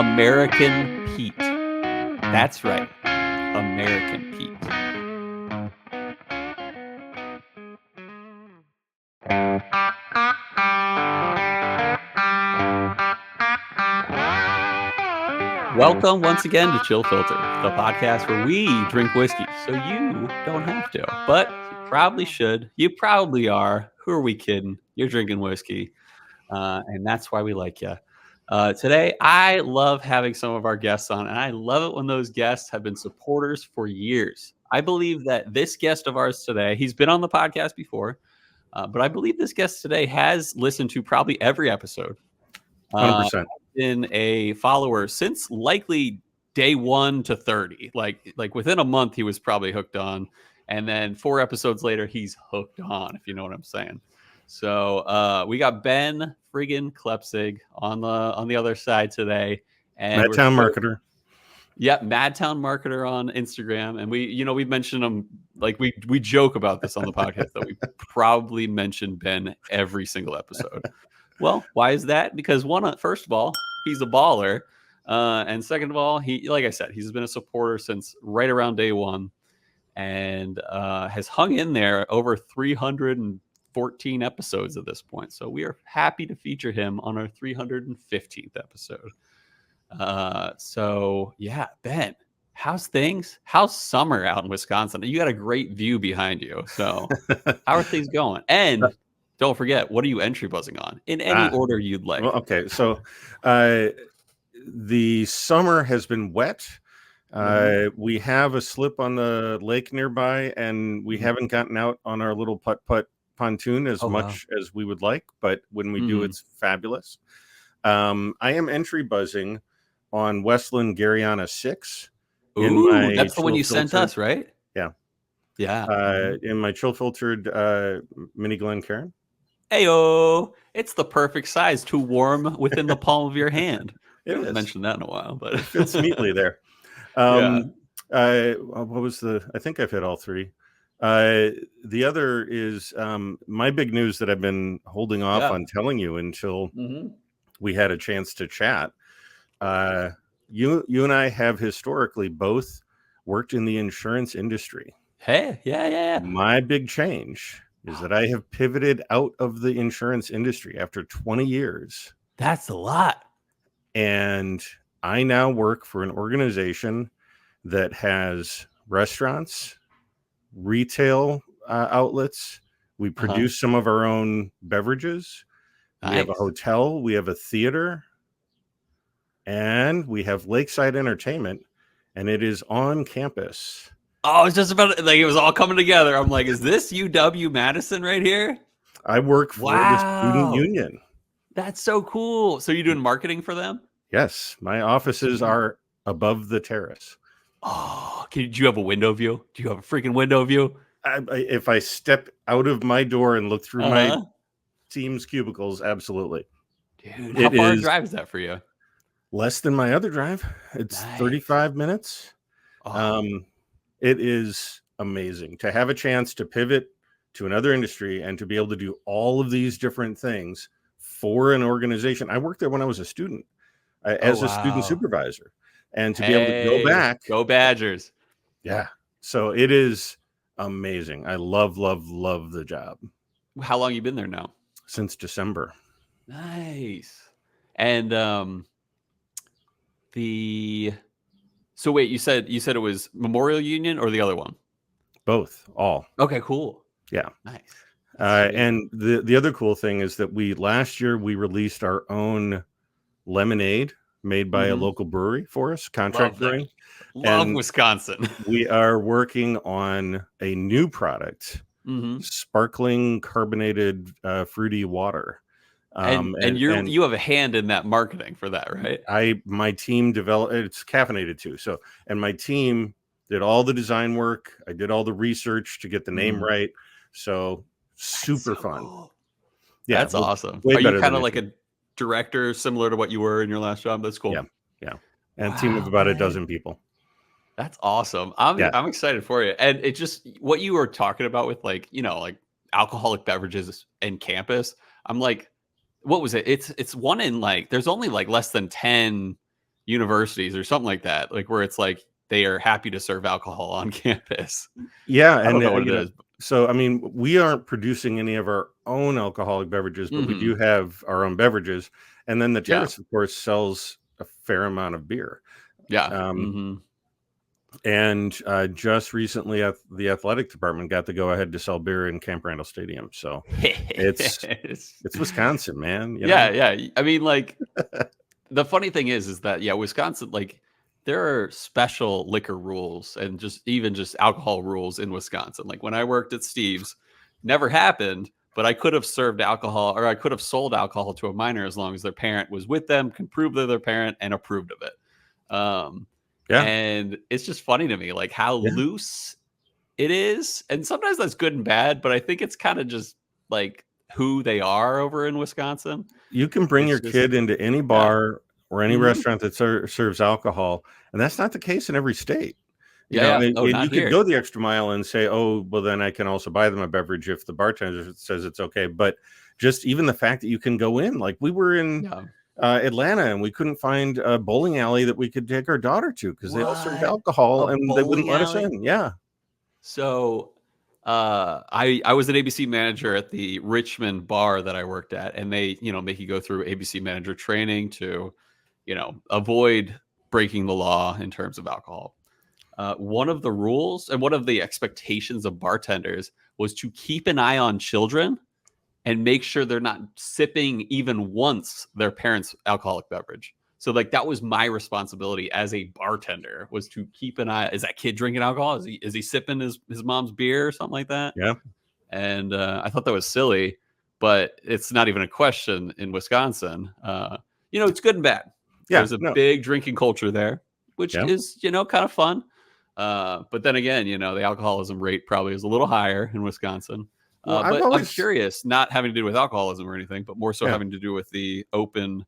American Pete. That's right. American Pete. Welcome once again to Chill Filter, the podcast where we drink whiskey so you don't have to. But you probably should. You probably are. Who are we kidding? You're drinking whiskey. And that's why we like you. Today, I love having some of our guests on, and I love it when those guests have been supporters for years. I believe that this guest of ours today, he's been on the podcast before, but I believe this guest today has listened to probably every episode. 100%. Been a follower since likely day 1 to 30. Like within a month, he was probably hooked on, and then 4 episodes later, he's hooked on. If you know what I'm saying. So we got Ben friggin' Klepzig on the other side today, and Madtown Marketer. Yep, Madtown Marketer on Instagram, and we mentioned him, like we joke about this on the podcast that we probably mention Ben every single episode. Well, why is that? Because first of all, he's a baller, and second of all, he, like I said, he's been a supporter since right around day 1, and has hung in there over 314 episodes at this point. So we are happy to feature him on our 315th episode. So yeah, Ben, how's things? How's summer out in Wisconsin? You got a great view behind you. So how are things going? And don't forget, what are you entry buzzing on in any order you'd like? Well, okay, so the summer has been wet. We have a slip on the lake nearby, and we haven't gotten out on our little putt-putt pontoon as much as we would like, but when we do, it's fabulous. I am entry buzzing on Westland Garyana 6. Ooh, that's the one you sent us, right? Yeah. Yeah. In my chill filtered mini Glencairn. Heyo, it's the perfect size to warm within the palm of your hand. I haven't It is. mentioned that in a while, but it fits neatly there. Yeah. What was I think I've hit all 3. The other is my big news that I've been holding off on telling you until we had a chance to chat. You and I have historically both worked in the insurance industry. Hey, yeah. My big change is that I have pivoted out of the insurance industry after 20 years. That's a lot. And I now work for an organization that has restaurants, retail outlets. We produce some of our own beverages. Nice. We have a hotel. We have a theater. And we have lakeside entertainment. And it is on campus. Oh, it's just about like it was all coming together. I'm like, is this UW-Madison right here? I work for the student union. That's so cool. So you're doing marketing for them? Yes. My offices are above the terrace. Oh, do you have a window view? Do you have a freaking window view? If I step out of my door and look through my team's cubicles, absolutely. Dude, how far a drive is that for you? Less than my other drive. It's 35 minutes. It is amazing to have a chance to pivot to another industry and to be able to do all of these different things for an organization. I worked there when I was a student as a student supervisor, and to be able to go back. Go Badgers. Yeah. So it is amazing. I love the job. How long you been there now? Since December. Nice. And so wait, you said it was Memorial Union or the other one? Both, all. Okay, cool. Yeah. Nice. And the other cool thing is that last year we released our own lemonade made by a local brewery for us, contract brewing. Love Wisconsin. We are working on a new product, sparkling carbonated fruity water. And you have a hand in that marketing for that, right? My team developed, it's caffeinated too. So, and my team did all the design work. I did all the research to get the name right. So super fun. Cool. Yeah. That's awesome. Are you kind of like a director similar to what you were in your last job? That's cool. Yeah. And a team of about a dozen people. That's awesome. I'm excited for you. And it just, what you were talking about with like alcoholic beverages in campus. I'm like, what was it? It's one in like, there's only like less than 10 universities or something like that, like where it's like they are happy to serve alcohol on campus. Yeah, I and don't know what it is. so I mean, we aren't producing any of our own alcoholic beverages, but we do have our own beverages. And then the terrace, of course, sells a fair amount of beer. Yeah. And just recently, the athletic department got to go ahead to sell beer in Camp Randall Stadium. So it's Wisconsin, man. You know? Yeah. I mean, like, the funny thing is that Wisconsin, like, there are special liquor rules and just alcohol rules in Wisconsin. Like when I worked at Steve's, never happened, but I could have served alcohol, or I could have sold alcohol to a minor as long as their parent was with them, can prove they're their parent, and approved of it. And it's just funny to me, like how loose it is. And sometimes that's good and bad, but I think it's kind of just like who they are over in Wisconsin. You can bring your kid into any bar or any restaurant that serves alcohol, and that's not the case in every state. You know, and you could go the extra mile and say, oh, well, then I can also buy them a beverage if the bartender says it's okay. But just even the fact that you can go in, like we were in Atlanta, and we couldn't find a bowling alley that we could take our daughter to because they all served alcohol and they wouldn't let us in. Yeah. So I was an ABC manager at the Richmond bar that I worked at, and they, make you go through ABC manager training to, avoid breaking the law in terms of alcohol. One of the rules and one of the expectations of bartenders was to keep an eye on children and make sure they're not sipping even once their parents' alcoholic beverage. So like that was my responsibility as a bartender, was to keep an eye. Is that kid drinking alcohol? Is he sipping his mom's beer or something like that? Yeah. And I thought that was silly, but it's not even a question in Wisconsin. It's good and bad. Yeah, there's a big drinking culture there, which is, kind of fun. But then again, the alcoholism rate probably is a little higher in Wisconsin. Well, but I'm curious, not having to do with alcoholism or anything, but more so having to do with the open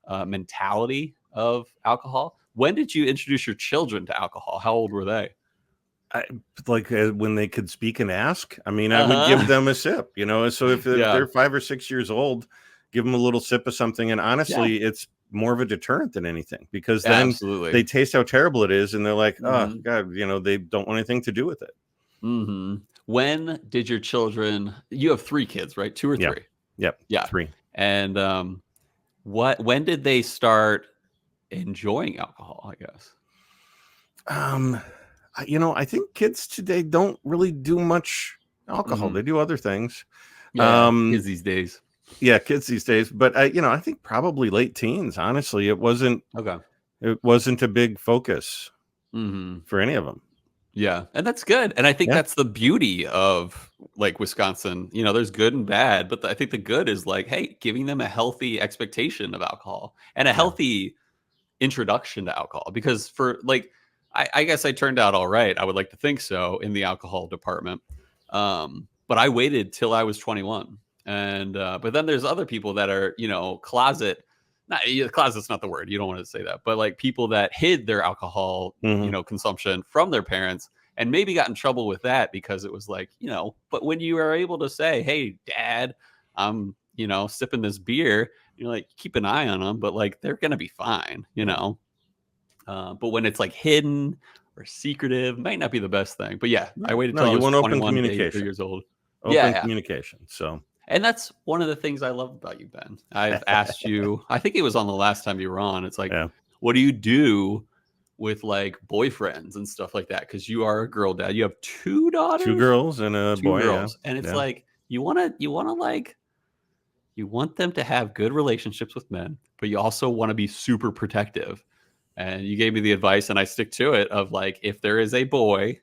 mentality of alcohol. When did you introduce your children to alcohol? How old were they? When they could speak and ask. I mean, I would give them a sip, so if they're 5 or 6 years old, give them a little sip of something. And honestly, it's more of a deterrent than anything, because then they taste how terrible it is. And they're like, oh God, they don't want anything to do with it. When did your children, you have 3 kids, right? 2 or 3? Yep. Yeah. 3. And when did they start enjoying alcohol, I guess? I think kids today don't really do much alcohol. They do other things. Kids these days. Yeah, kids these days. But I think probably late teens. Honestly, it wasn't a big focus for any of them. Yeah, and that's good. And I think that's the beauty of like Wisconsin. There's good and bad, but I think the good is like, hey, giving them a healthy expectation of alcohol and a healthy introduction to alcohol. Because for like, I guess I turned out all right. I would like to think so in the alcohol department. But I waited till I was 21. And but then there's other people that are, closet's not the word. You don't want to say that. But like people that hid their alcohol, consumption from their parents, and maybe got in trouble with that because it was like, but when you are able to say, hey, Dad, I'm, sipping this beer, you're like, keep an eye on them, but like they're going to be fine, But when it's like hidden or secretive, might not be the best thing. But yeah, I waited till I was 21 to 83 years old. Open communication. So. And that's one of the things I love about you, Ben. I've asked you, I think it was on the last time you were on. It's like, what do you do with like boyfriends and stuff like that? Because you are a girl dad. You have 2 daughters, 2 girls and a boy. Girls. And it's like, you want them to have good relationships with men, but you also want to be super protective. And you gave me the advice, and I stick to it, of like, if there is a boy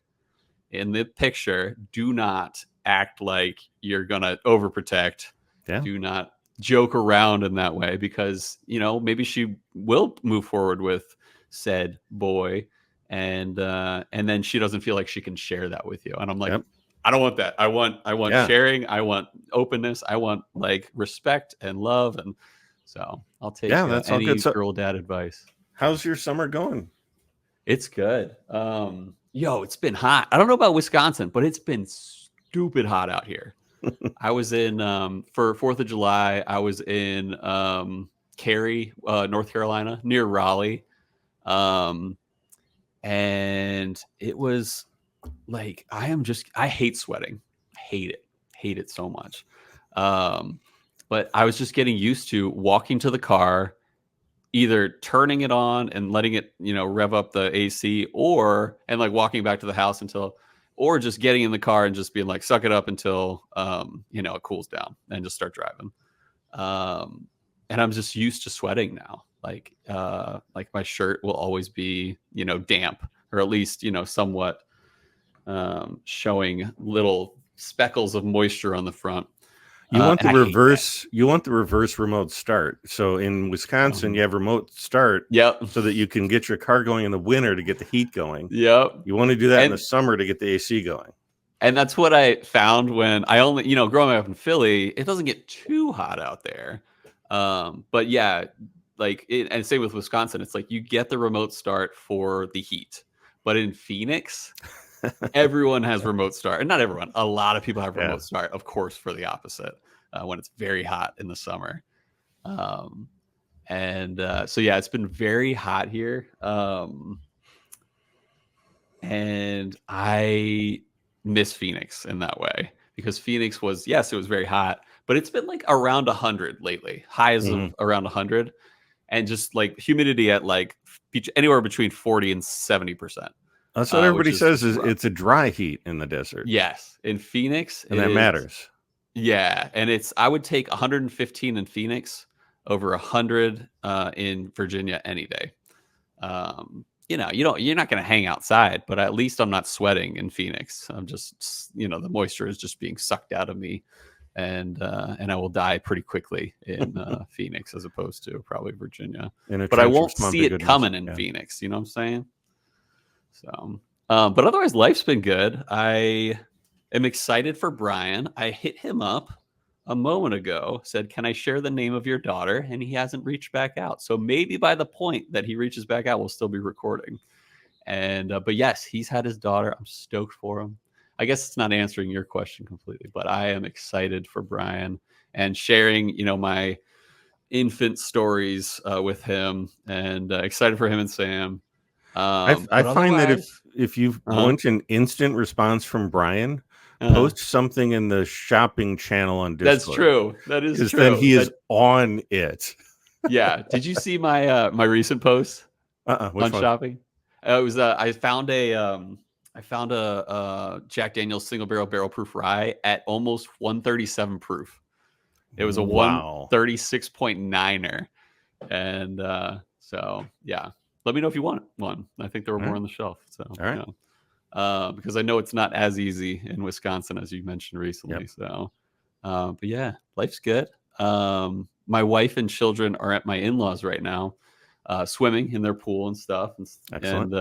in the picture, do not act like you're gonna overprotect. Do not joke around in that way, because maybe she will move forward with said boy, and then she doesn't feel like she can share that with you. And I'm like, I don't want that. I want sharing. I want openness. I want like respect and love. And so I'll take that's any all good. girl dad advice. How's your summer going? It's good. It's been hot. I don't know about Wisconsin, but it's been stupid hot out here. I was in for 4th of July. I was in Cary, North Carolina, near Raleigh, And it was like, I hate sweating. Hate it so much. But I was just getting used to walking to the car, either turning it on and letting it, rev up the AC, and like walking back to the house or just getting in the car and just being like, suck it up until, it cools down and just start driving. And I'm just used to sweating now. Like my shirt will always be, damp, or at least, somewhat, showing little speckles of moisture on the front. You want the reverse. You want the reverse remote start. So in Wisconsin, you have remote start. Yep. So that you can get your car going in the winter to get the heat going. Yep. You want to do that in the summer to get the AC going. And that's what I found when I only, growing up in Philly, it doesn't get too hot out there. But yeah, and same with Wisconsin. It's like you get the remote start for the heat, but in Phoenix, everyone has remote start, and not everyone. A lot of people have remote start, of course, for the opposite when it's very hot in the summer. So yeah, it's been very hot here, and I miss Phoenix in that way, because Phoenix was, yes, it was very hot, but it's been like around 100 lately, highs of around 100, and just like humidity at like anywhere between 40 and 70%. That's what everybody says is it's a dry heat in the desert. Yes. In Phoenix. And that matters. Yeah. And I would take 115 in Phoenix over 100 in Virginia any day. You're not going to hang outside, but at least I'm not sweating in Phoenix. I'm just, the moisture is just being sucked out of me, and I will die pretty quickly in Phoenix as opposed to probably Virginia. But I won't see it coming in Phoenix. You know what I'm saying? So, but otherwise, life's been good. I am excited for Bryan. I hit him up a moment ago, said, "Can I share the name of your daughter?" And he hasn't reached back out. So maybe by the point that he reaches back out, we'll still be recording. And but yes, he's had his daughter. I'm stoked for him. I guess it's not answering your question completely, but I am excited for Bryan and sharing, my infant stories with him, and excited for him and Sam. I find that if you want an instant response from Bryan, post something in the shopping channel on Discord. That's true. That is true. Because then he is on it. Yeah. Did you see my my recent post on shopping? It was I found a Jack Daniel's single barrel proof rye at almost 137 proof. It was a 136.9er, and so yeah. Let me know if you want one. I think there were more on the shelf. So, all right. Because I know it's not as easy in Wisconsin as you mentioned recently. Yep. So, but yeah, life's good. My wife and children are at my in-laws right now, swimming in their pool and stuff. Excellent.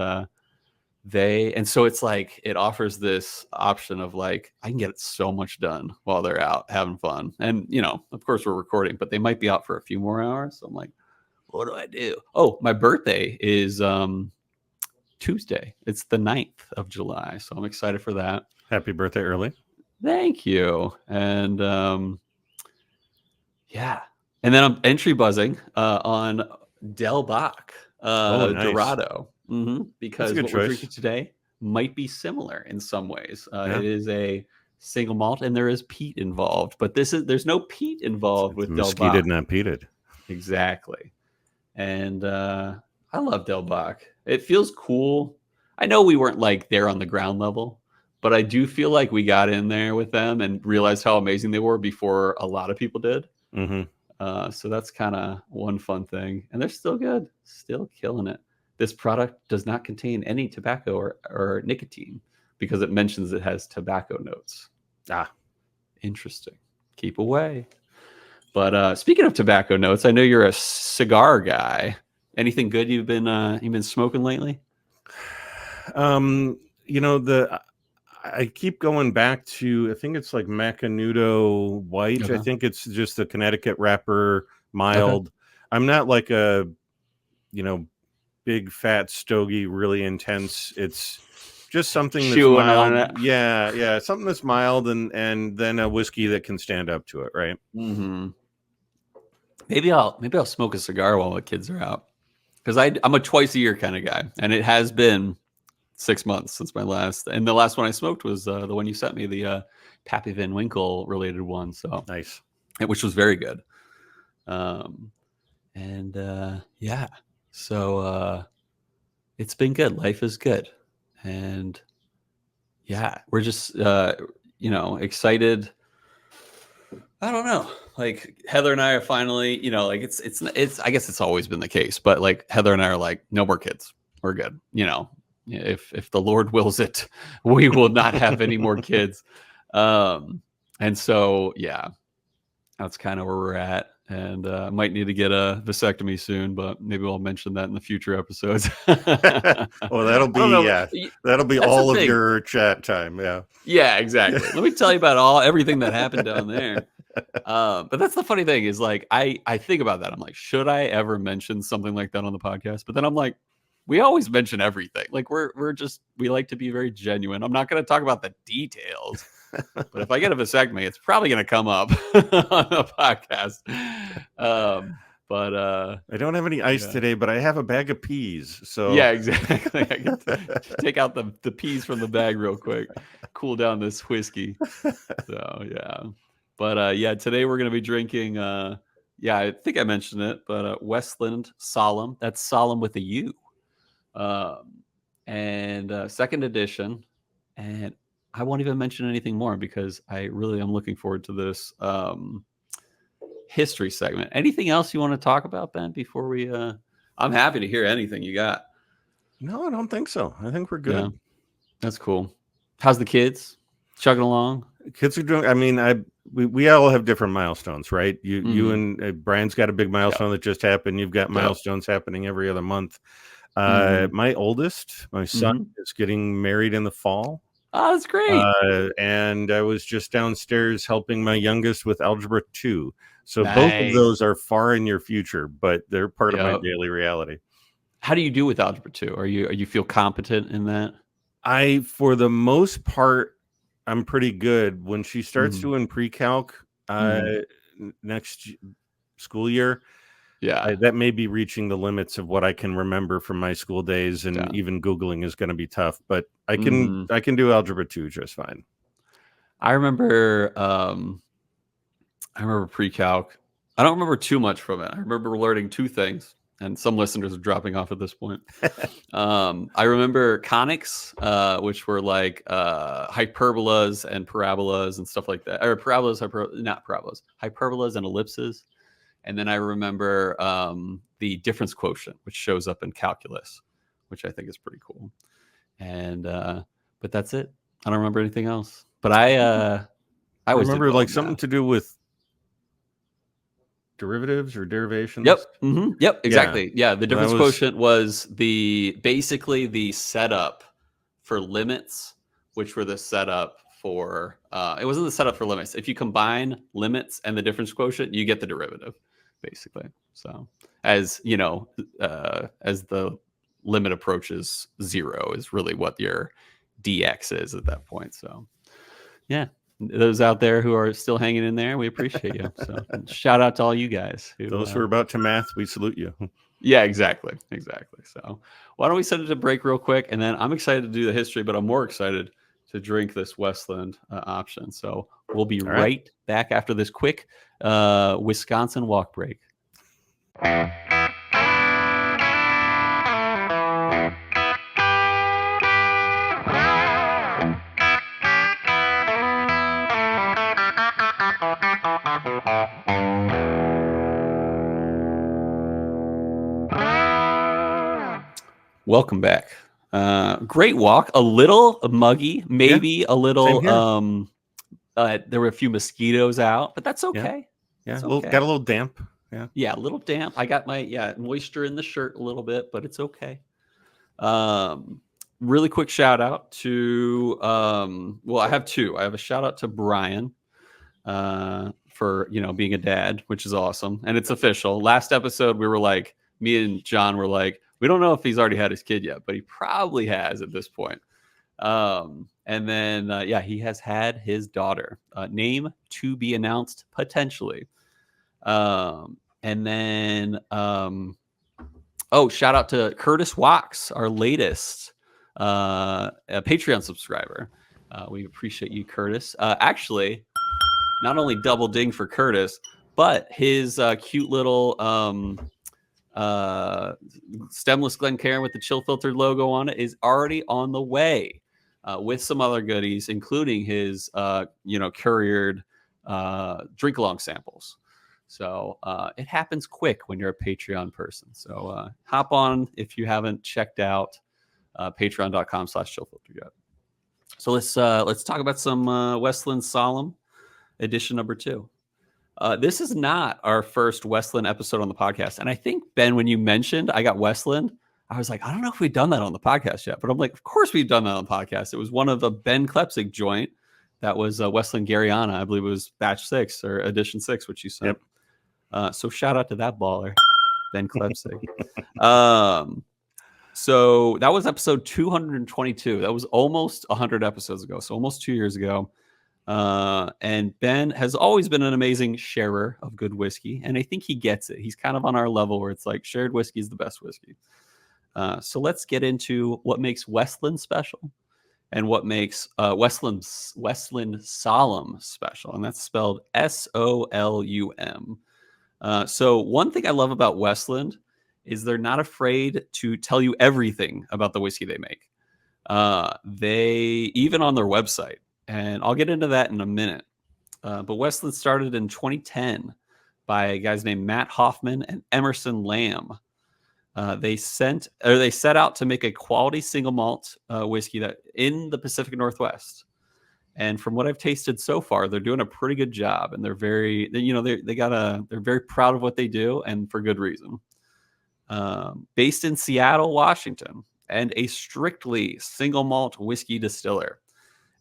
And so it's like, it offers this option of like, I can get so much done while they're out having fun. And, of course we're recording, but they might be out for a few more hours. So I'm like, what do I do? Oh, my birthday is Tuesday. It's the 9th of July. So I'm excited for that. Happy birthday early. Thank you. And yeah. And then I'm entry buzzing on Del Bach nice. Dorado. Because what we're drinking today might be similar in some ways. It is a single malt, and there is peat involved. But there's no peat involved with Del Bach. Mesquite, not peated. Exactly. And I love Del Bach. It feels cool. I know we weren't like there on the ground level, but I do feel like we got in there with them and realized how amazing they were before a lot of people did. So that's kind of one fun thing. And they're still good, still killing it. This product does not contain any tobacco or nicotine because it mentions it has tobacco notes. Interesting. Keep away. But speaking of tobacco notes, I know you're a cigar guy. Anything good you've been smoking lately? I keep going back to, I think it's like Macanudo White. I think it's just the Connecticut wrapper, mild. I'm not like a, big fat stogie, really intense. It's just something that's chewing mild. On it. Yeah, something that's mild, and then a whiskey that can stand up to it, right? Maybe I'll smoke a cigar while the kids are out, because I'm a twice a year kind of guy, and it has been 6 months since my last. And the last one I smoked was the one you sent me, the Pappy Van Winkle related one. So nice, which was very good. And yeah, so it's been good. Life is good, and yeah, we're just excited. I don't know. Like Heather and I are finally, like it's I guess it's always been the case, but like Heather and I are like, no more kids. We're good. If the Lord wills it, we will not have any more kids. And so yeah, that's kind of where we're at. And I might need to get a vasectomy soon, but maybe I'll mention that in the future episodes. Well, that'll be all of your chat time. Yeah, exactly. Let me tell you about everything that happened down there. But that's the funny thing is like I think about that. I'm like, should I ever mention something like that on the podcast? But then I'm like, we always mention everything. Like we like to be very genuine. I'm not going to talk about the details. But if I get a vasectomy, it's probably going to come up on a podcast. But I don't have any ice today, but I have a bag of peas. So yeah, exactly. I can take out the peas from the bag real quick, cool down this whiskey. So yeah, but yeah, today we're going to be drinking. Yeah, I think I mentioned it, but Westland Solum. That's Solum with a U, and second edition, and I won't even mention anything more because I really am looking forward to this history segment. Anything else you want to talk about, Ben, before we I'm happy to hear anything you got. No, I don't think so. I think we're good. Yeah, that's cool. How's the kids? Chugging along? Kids are doing, I mean, we all have different milestones, right? You and Brian's got a big milestone that just happened. You've got milestones happening every other month. My oldest, my son, is getting married in the fall. Oh, that's great. And I was just downstairs helping my youngest with Algebra 2. So both of those are far in your future, but they're part of my daily reality. How do you do with Algebra 2? Are you feel competent in that? For the most part, I'm pretty good. When she starts doing pre-calc next school year, that may be reaching the limits of what I can remember from my school days, and even Googling is going to be tough. But I can do Algebra 2 just fine. I remember pre-calc. I don't remember too much from it. I remember learning two things, and some listeners are dropping off at this point. I remember conics, which were like hyperbolas and parabolas and stuff like that, or not parabolas, hyperbolas and ellipses. And then I remember the difference quotient, which shows up in calculus, which I think is pretty cool. And but that's it. I don't remember anything else. But I remember like something to do with derivatives or derivations. Yep. Yep. Exactly. Yeah. The difference quotient was basically the setup for limits, which were the setup for it wasn't the setup for limits. If you combine limits and the difference quotient, you get the derivative, basically. So as you know, as the limit approaches 0 is really what your dx is at that point. So yeah, those out there who are still hanging in there, we appreciate you. So shout out to all you guys. Those who are about to math, we salute you. Yeah, exactly. So why don't we send it to break real quick, and then I'm excited to do the history, but I'm more excited to drink this Westland option. So we'll be right back after this quick Wisconsin walk break. Welcome back. Great walk. A little muggy, maybe a little. There were a few mosquitoes out, but that's okay. Yeah, got a little damp. Yeah, a little damp. I got my moisture in the shirt a little bit, but it's okay. Really quick shout out to I have two. I have a shout out to Bryan for being a dad, which is awesome, and it's official. Last episode we were like, me and John were like, we don't know if he's already had his kid yet, but he probably has at this point. And then he has had his daughter, name to be announced potentially. And then Oh, shout out to Curtis Wax, our latest a Patreon subscriber. We appreciate you, Curtis. Actually, not only double ding for Curtis, but his cute little stemless Glencairn with the chill filtered logo on it is already on the way with some other goodies, including his couriered drink along samples. So it happens quick when you're a Patreon person. So hop on if you haven't checked out patreon.com/chillfilter yet. So let's talk about some Westland Solum edition number 2. This is not our first Westland episode on the podcast. And I think, Ben, when you mentioned I got Westland, I was like, I don't know if we've done that on the podcast yet. But I'm like, of course we've done that on the podcast. It was one of the Ben Klepzig joint. That was Westland Garyana. I believe it was batch 6 or edition 6, which you sent. Yep. So shout out to that baller, Ben Klepzig. So that was episode 222. That was almost 100 episodes ago. So almost 2 years ago. And Ben has always been an amazing sharer of good whiskey. And I think he gets it. He's kind of on our level where it's like shared whiskey is the best whiskey. So let's get into what makes Westland special and what makes Westland Solum special. And that's spelled SOLUM. So one thing I love about Westland is they're not afraid to tell you everything about the whiskey they make. They, even on their website, and I'll get into that in a minute. But Westland started in 2010 by guys named Matt Hoffman and Emerson Lamb. They set out to make a quality single malt whiskey that in the Pacific Northwest. And from what I've tasted so far, they're doing a pretty good job, and they're very proud of what they do, and for good reason. Based in Seattle, Washington, and a strictly single malt whiskey distiller.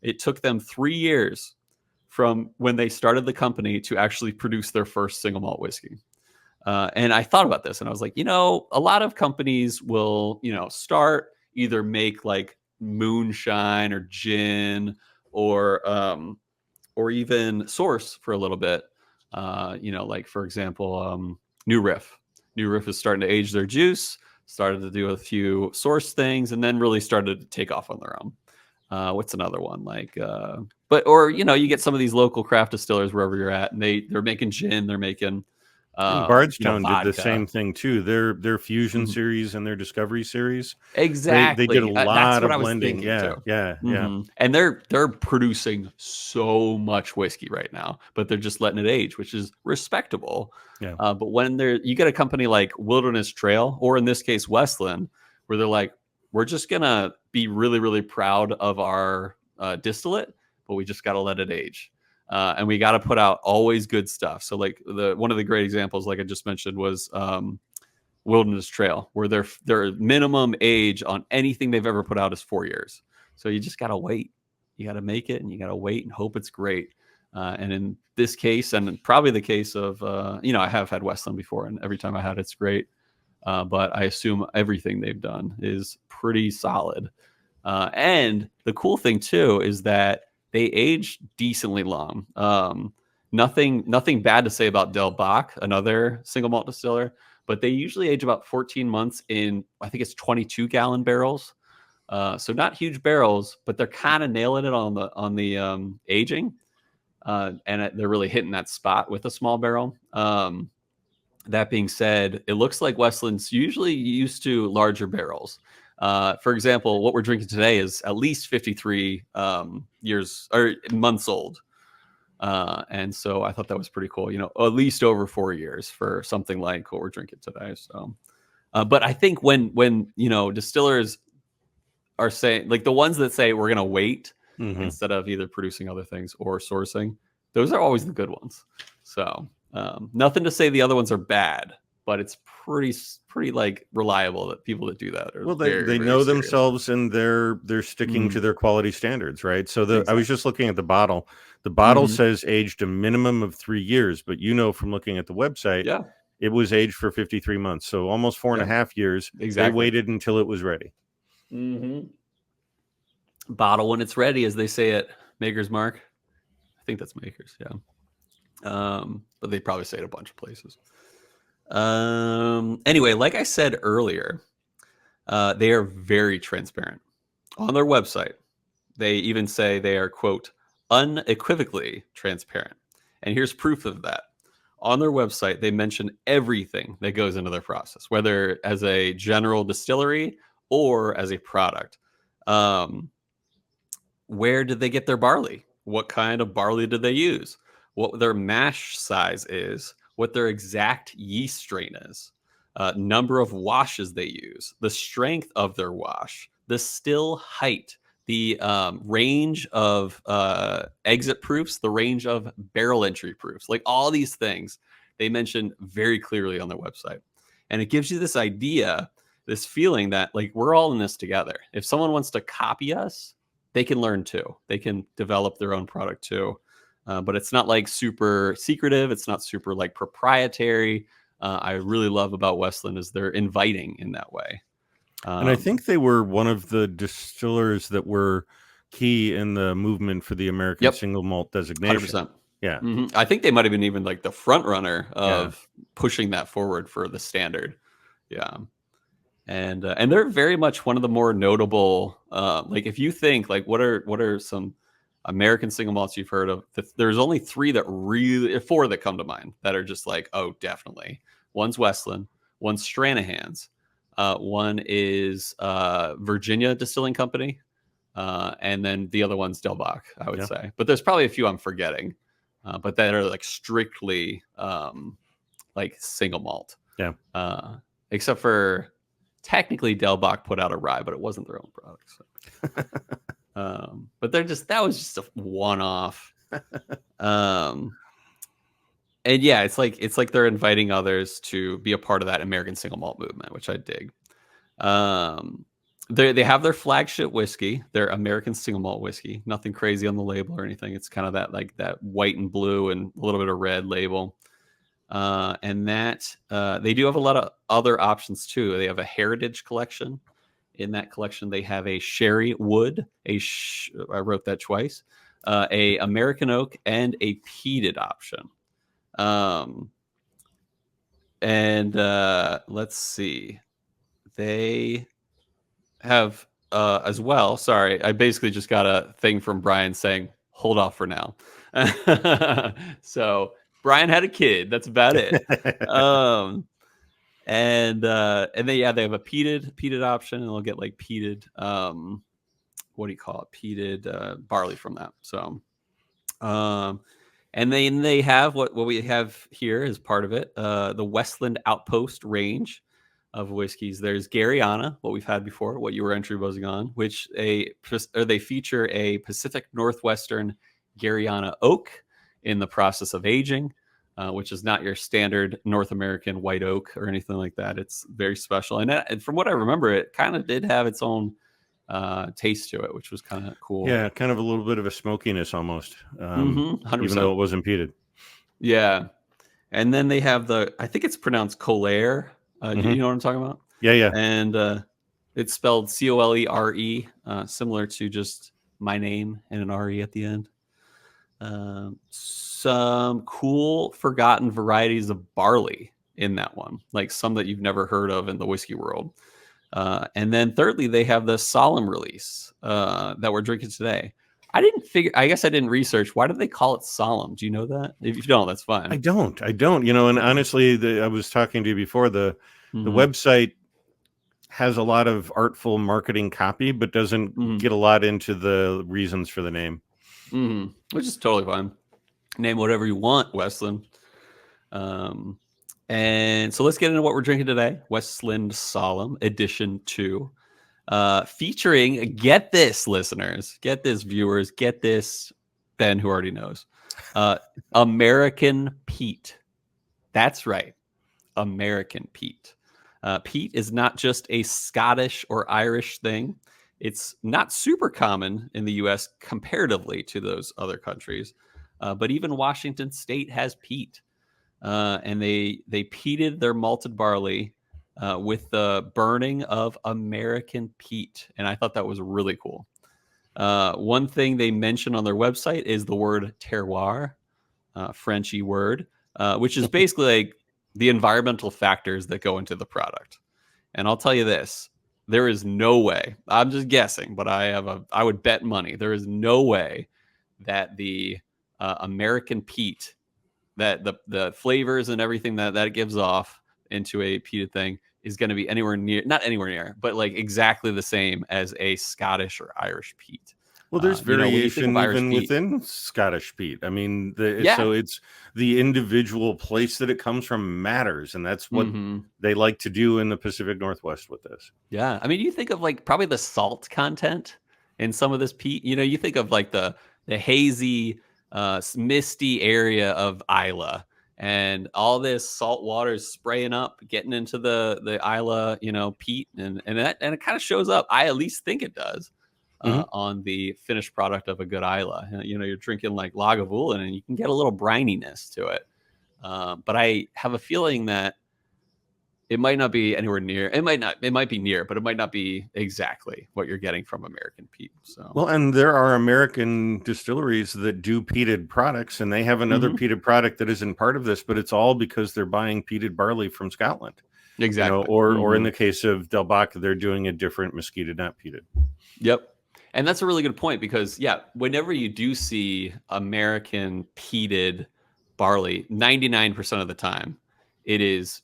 It took them 3 years from when they started the company to actually produce their first single malt whiskey. And I thought about this and I was like, a lot of companies will, start either make like moonshine or gin or even source for a little bit. Like for example, New Riff. New Riff is starting to age their juice, started to do a few source things, and then really started to take off on their own. What's another one like? You get some of these local craft distillers wherever you're at, and they're making gin, they're making. Bardstown did the same thing too. Their fusion series and their discovery series. Exactly, they did a lot of blending. Yeah. And they're producing so much whiskey right now, but they're just letting it age, which is respectable. Yeah. But when you get a company like Wilderness Trail, or in this case Westland, where they're like, we're just gonna be really, really proud of our distillate, but we just got to let it age. And we got to put out always good stuff. So like one of the great examples, like I just mentioned, was Wilderness Trail, where their minimum age on anything they've ever put out is 4 years. So you just got to wait. You got to make it, and you got to wait and hope it's great. And in this case, and probably the case of, I have had Westland before, and every time I had it's great. But I assume everything they've done is pretty solid. And the cool thing too is that they age decently long. Nothing bad to say about Del Bach, another single malt distiller, but they usually age about 14 months in, I think it's 22-gallon barrels. So not huge barrels, but they're kind of nailing it on the aging. And they're really hitting that spot with a small barrel. That being said, it looks like Westland's usually used to larger barrels. For example, what we're drinking today is at least 53 years or months old. And so I thought that was pretty cool, at least over 4 years for something like what we're drinking today. So, but I think when distillers are saying, like the ones that say we're going to wait instead of either producing other things or sourcing, those are always the good ones. So nothing to say the other ones are bad, but it's pretty like reliable that people that do that are they know themselves, and they're sticking to their quality standards, right? So exactly. I was just looking at the bottle. The bottle says aged a minimum of 3 years, but from looking at the website, it was aged for 53 months, so almost 4.5 years. Exactly. They waited until it was ready. Bottle when it's ready, as they say at Maker's Mark. I think that's Maker's, yeah. But they probably say it a bunch of places. Anyway, like I said earlier, they are very transparent on their website. They even say they are, quote, unequivocally transparent. And here's proof of that. On their website, they mention everything that goes into their process, whether as a general distillery or as a product. Where did they get their barley? What kind of barley did they use? What their mash size is? What their exact yeast strain is? Number of washes they use, the strength of their wash, the still height, the range of exit proofs, the range of barrel entry proofs, like all these things they mention very clearly on their website. And it gives you this idea, this feeling that like we're all in this together. If someone wants to copy us, they can learn too. They can develop their own product too. But it's not like super secretive. It's not super like proprietary. I really love about Westland is they're inviting in that way. And I think they were one of the distillers that were key in the movement for the American single malt designation. 100%. Yeah. Mm-hmm. I think they might have been even like the front runner of pushing that forward for the standard. Yeah. And they're very much one of the more notable, like if you think like what are some American single malts you've heard of? There's only four that come to mind that are just like, oh, definitely. One's Westland, one's Stranahan's, one is Virginia Distilling Company, and then the other one's Delbach, I would say. But there's probably a few I'm forgetting, but that are like strictly like single malt. Yeah. Except for technically Delbach put out a rye, but it wasn't their own product. So. But that was just a one-off. And yeah, it's like they're inviting others to be a part of that American single malt movement, which I dig. They have their flagship whiskey, their American single malt whiskey. Nothing crazy on the label or anything. It's kind of that white and blue and a little bit of red label. And that they do have a lot of other options too. They have a heritage collection. In that collection, they have a sherry wood. I wrote that twice. A American oak and a peated option. And let's see. They have as well. Sorry, I basically just got a thing from Bryan saying, "Hold off for now." So. Bryan had a kid. That's about it. And they have a peated option, and they'll get like peated. What do you call it? Peated barley from that. So, and then they have what we have here as part of it. The Westland Outpost range of whiskeys. There's Garyana, what we've had before, what you were entry buzzing on, which they feature a Pacific Northwestern Garyana oak in the process of aging, which is not your standard North American white oak or anything like that. It's very special. And from what I remember, it kind of did have its own taste to it, which was kind of cool. Yeah, kind of a little bit of a smokiness almost, even though it wasn't peated. Yeah. And then they have I think it's pronounced Colère. You know what I'm talking about? Yeah. And it's spelled Colere, similar to just my name and an RE at the end. Some cool forgotten varieties of barley in that one, like some that you've never heard of in the whiskey world. And then thirdly, they have the Solum release that we're drinking today. I guess I didn't research. Why do they call it Solum? Do you know that? If you don't, that's fine. I don't, and honestly, I was talking to you before, the website has a lot of artful marketing copy, but doesn't get a lot into the reasons for the name. Which is totally fine. Name whatever you want, Westland. And so let's get into what we're drinking today. Westland Solum Edition 2. Featuring, get this, listeners, get this, viewers, get this, Ben, who already knows, American peat. That's right, American peat. Peat is not just a Scottish or Irish thing. It's not super common in the U.S. comparatively to those other countries, but even Washington State has peat, and they peated their malted barley with the burning of American peat, and I thought that was really cool. One thing they mention on their website is the word terroir, Frenchy word, which is basically like the environmental factors that go into the product. And I'll tell you this, there is no way, I'm just guessing, but I would bet money, there is no way that the American peat, that the flavors and everything that it gives off into a peated thing is going to be anywhere near, not anywhere near, but like exactly the same as a Scottish or Irish peat. Well, there's variation even peat, within Scottish peat. I mean, yeah. So it's the individual place that it comes from matters, and that's what they like to do in the Pacific Northwest with this. Yeah, I mean, you think of like probably the salt content in some of this peat. You know, you think of like the hazy, misty area of Isla, and all this salt water is spraying up, getting into the Isla, you know, peat, and it kind of shows up. I at least think it does. On the finished product of a good Isla. You know, you're drinking like Lagavulin and you can get a little brininess to it. But I have a feeling that it might not be anywhere near. It might be near, but it might not be exactly what you're getting from American peat. So, well, and there are American distilleries that do peated products, and they have another peated product that isn't part of this, but it's all because they're buying peated barley from Scotland. Exactly. You know, or in the case of Del Baca, they're doing a different mesquite, not peated. Yep. And that's a really good point because, yeah, whenever you do see American peated barley, 99% of the time, it is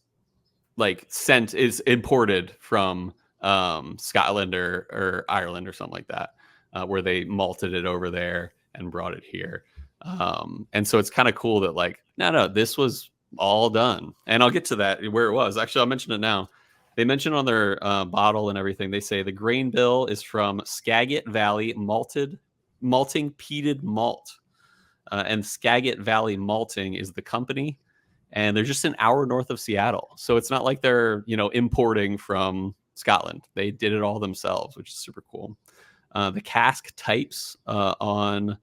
like is imported from Scotland or Ireland or something like that, where they malted it over there and brought it here. And so it's kind of cool that like, no, this was all done. And I'll get to that where it was. Actually, I'll mention it now. They mention on their bottle and everything, they say the grain bill is from Skagit Valley malting peated malt. And Skagit Valley Malting is the company. And they're just an hour north of Seattle. So it's not like they're, you know, importing from Scotland. They did it all themselves, which is super cool. The cask types for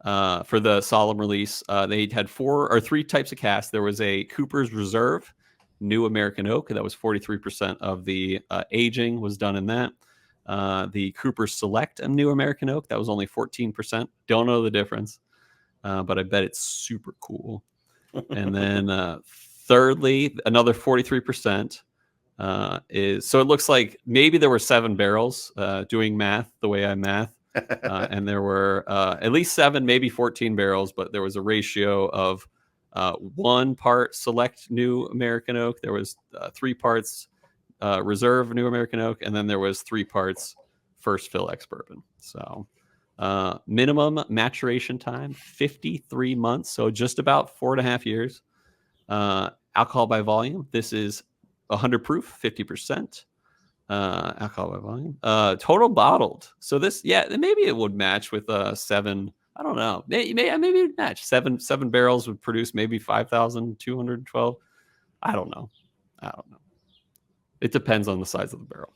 the Solum release, they had 3 types of cask. There was a Cooper's Reserve, New American Oak. That was 43% of the aging was done in that. The Cooper's Select and New American Oak, that was only 14%. Don't know the difference, but I bet it's super cool. And then thirdly, another 43% is, so it looks like maybe there were 7 barrels, doing math the way I math. And there were at least 7, maybe 14 barrels, but there was a ratio of 1 part Select New American Oak. There was 3 parts Reserve New American Oak, and then there was 3 parts First Fill Ex Bourbon. So minimum maturation time 53 months, so just about 4.5 years. Alcohol by volume, this is 100 proof, 50%. Alcohol by volume. Total bottled. So this, yeah, maybe it would match with 7. I don't know. Maybe it would match. 7 barrels would produce maybe 5,212. I don't know. It depends on the size of the barrel.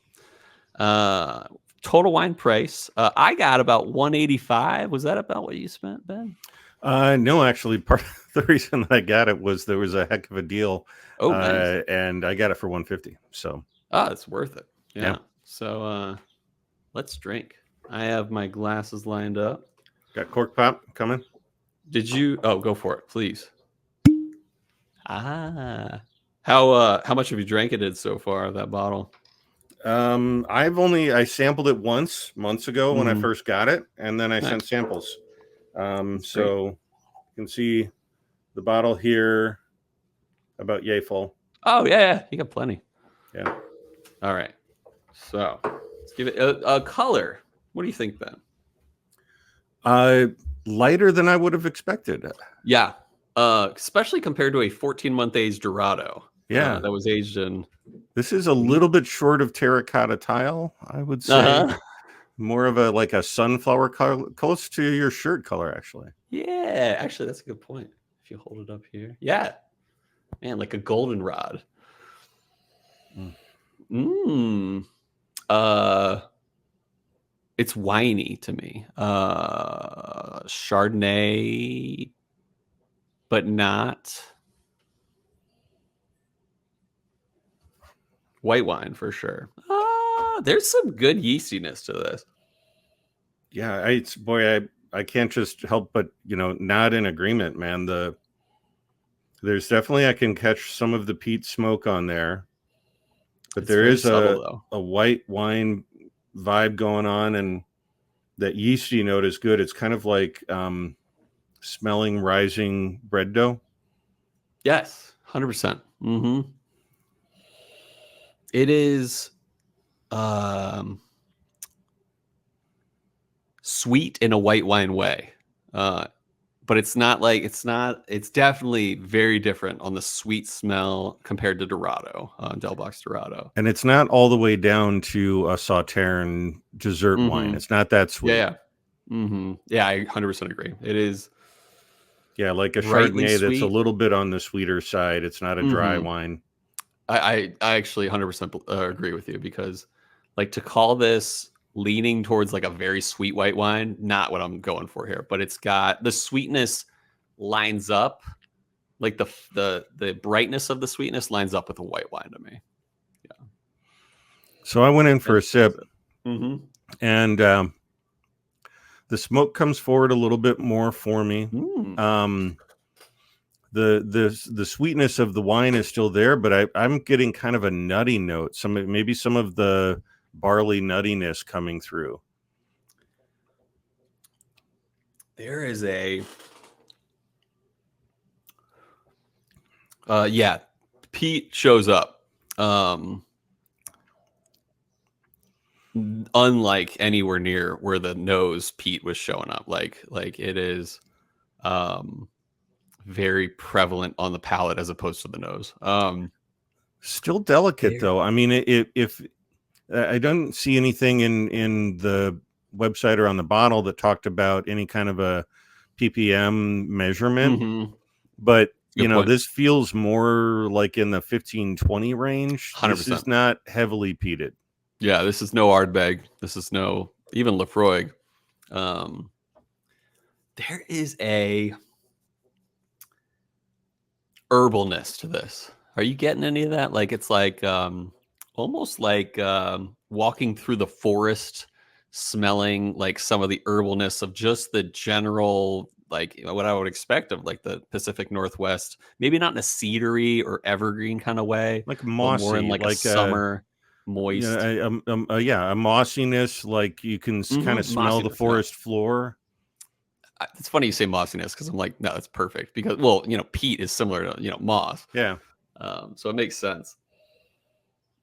Total wine price. I got about $185. Was that about what you spent, Ben? No, actually, part of the reason that I got it was there was a heck of a deal. Oh, nice. And I got it for $150. So, it's worth it. Yeah. So, let's drink. I have my glasses lined up. Got cork pop coming. Did you? Oh, go for it, please. How much have you drank it in so far of that bottle? I sampled it once months ago when I first got it, and then I sent samples. So you can see the bottle here about yay full. Oh yeah, you got plenty. Yeah. All right. So let's give it a color. What do you think, Ben? Lighter than I would have expected. Yeah. Especially compared to a 14-month aged Dorado. Yeah. That was aged in. This is a little bit short of terracotta tile, I would say. More of a sunflower color, close to your shirt color, actually. Yeah, actually, that's a good point. If you hold it up here. Yeah. Man, like a goldenrod. It's winey to me. Chardonnay, but not white wine for sure. There's some good yeastiness to this. Yeah, I can't just help but nod in agreement, man. There's definitely, I can catch some of the peat smoke on there, but there is subtle, a white wine vibe going on, and that yeasty note is good. It's kind of like smelling rising bread dough. Yes, 100%. Mm-hmm. It is sweet in a white wine way. But it's definitely very different on the sweet smell compared to Dorado, Del Box Dorado. And it's not all the way down to a Sauterne dessert wine. It's not that sweet. Yeah. Mm-hmm. Yeah, I 100% agree. It is. Yeah, like a Rightly Chardonnay that's a sweet. little bit on the sweeter side. It's not a dry wine. I actually 100% agree with you, because like to call this leaning towards like a very sweet white wine, not what I'm going for here, but it's got the sweetness lines up, like the brightness of the sweetness lines up with a white wine to me. Yeah. So I went in for a sip, mm-hmm. and the smoke comes forward a little bit more for me. The sweetness of the wine is still there, but I'm getting kind of a nutty note. Maybe some of the barley nuttiness coming through. There is a peat shows up. Unlike anywhere near where the nose peat was showing up. Like it is very prevalent on the palate as opposed to the nose. Still delicate though. I mean, if I don't see anything in the website or on the bottle that talked about any kind of a ppm measurement, but Good point. this feels more like in the 15-20 range. 100%. This is not heavily peated. Yeah, this is no Ardbeg. This is no even Lefroy. There is a herbalness to this. Are you getting any of that? Like it's like almost like walking through the forest, smelling like some of the herbalness of just the general, like what I would expect of like the Pacific Northwest. Maybe not in a cedary or evergreen kind of way, like mossy, but more in like a summer moist. A mossiness. Like you can kind of smell the forest floor. It's funny you say mossiness, because I'm like, no, that's perfect, because peat is similar to moss. Yeah. So it makes sense.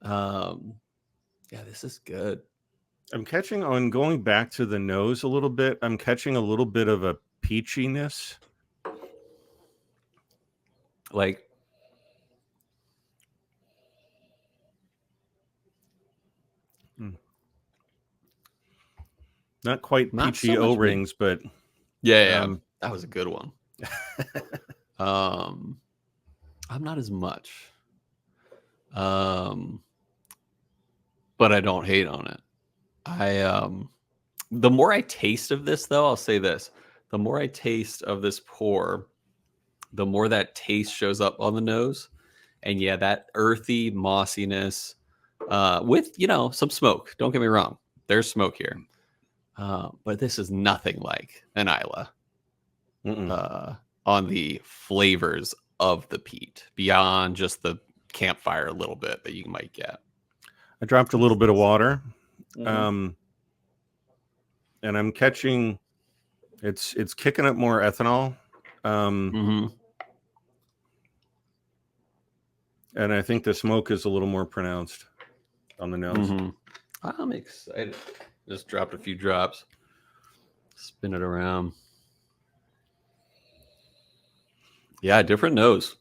Yeah, this is good. I'm catching, on going back to the nose a little bit, I'm catching a little bit of a peachiness. Like not quite peachy O-rings, but yeah, that was a good one. I'm not as much, but I don't hate on it. The more I taste of this, though, I'll say this: the more I taste of this pour, the more that taste shows up on the nose, and yeah, that earthy mossiness with some smoke. Don't get me wrong, there's smoke here. But this is nothing like an Isla on the flavors of the peat, beyond just the campfire a little bit that you might get. I dropped a little bit of water, and I'm catching it's kicking up more ethanol, and I think the smoke is a little more pronounced on the nose. I'm excited. Just dropped a few drops. Spin it around. Yeah, different nose.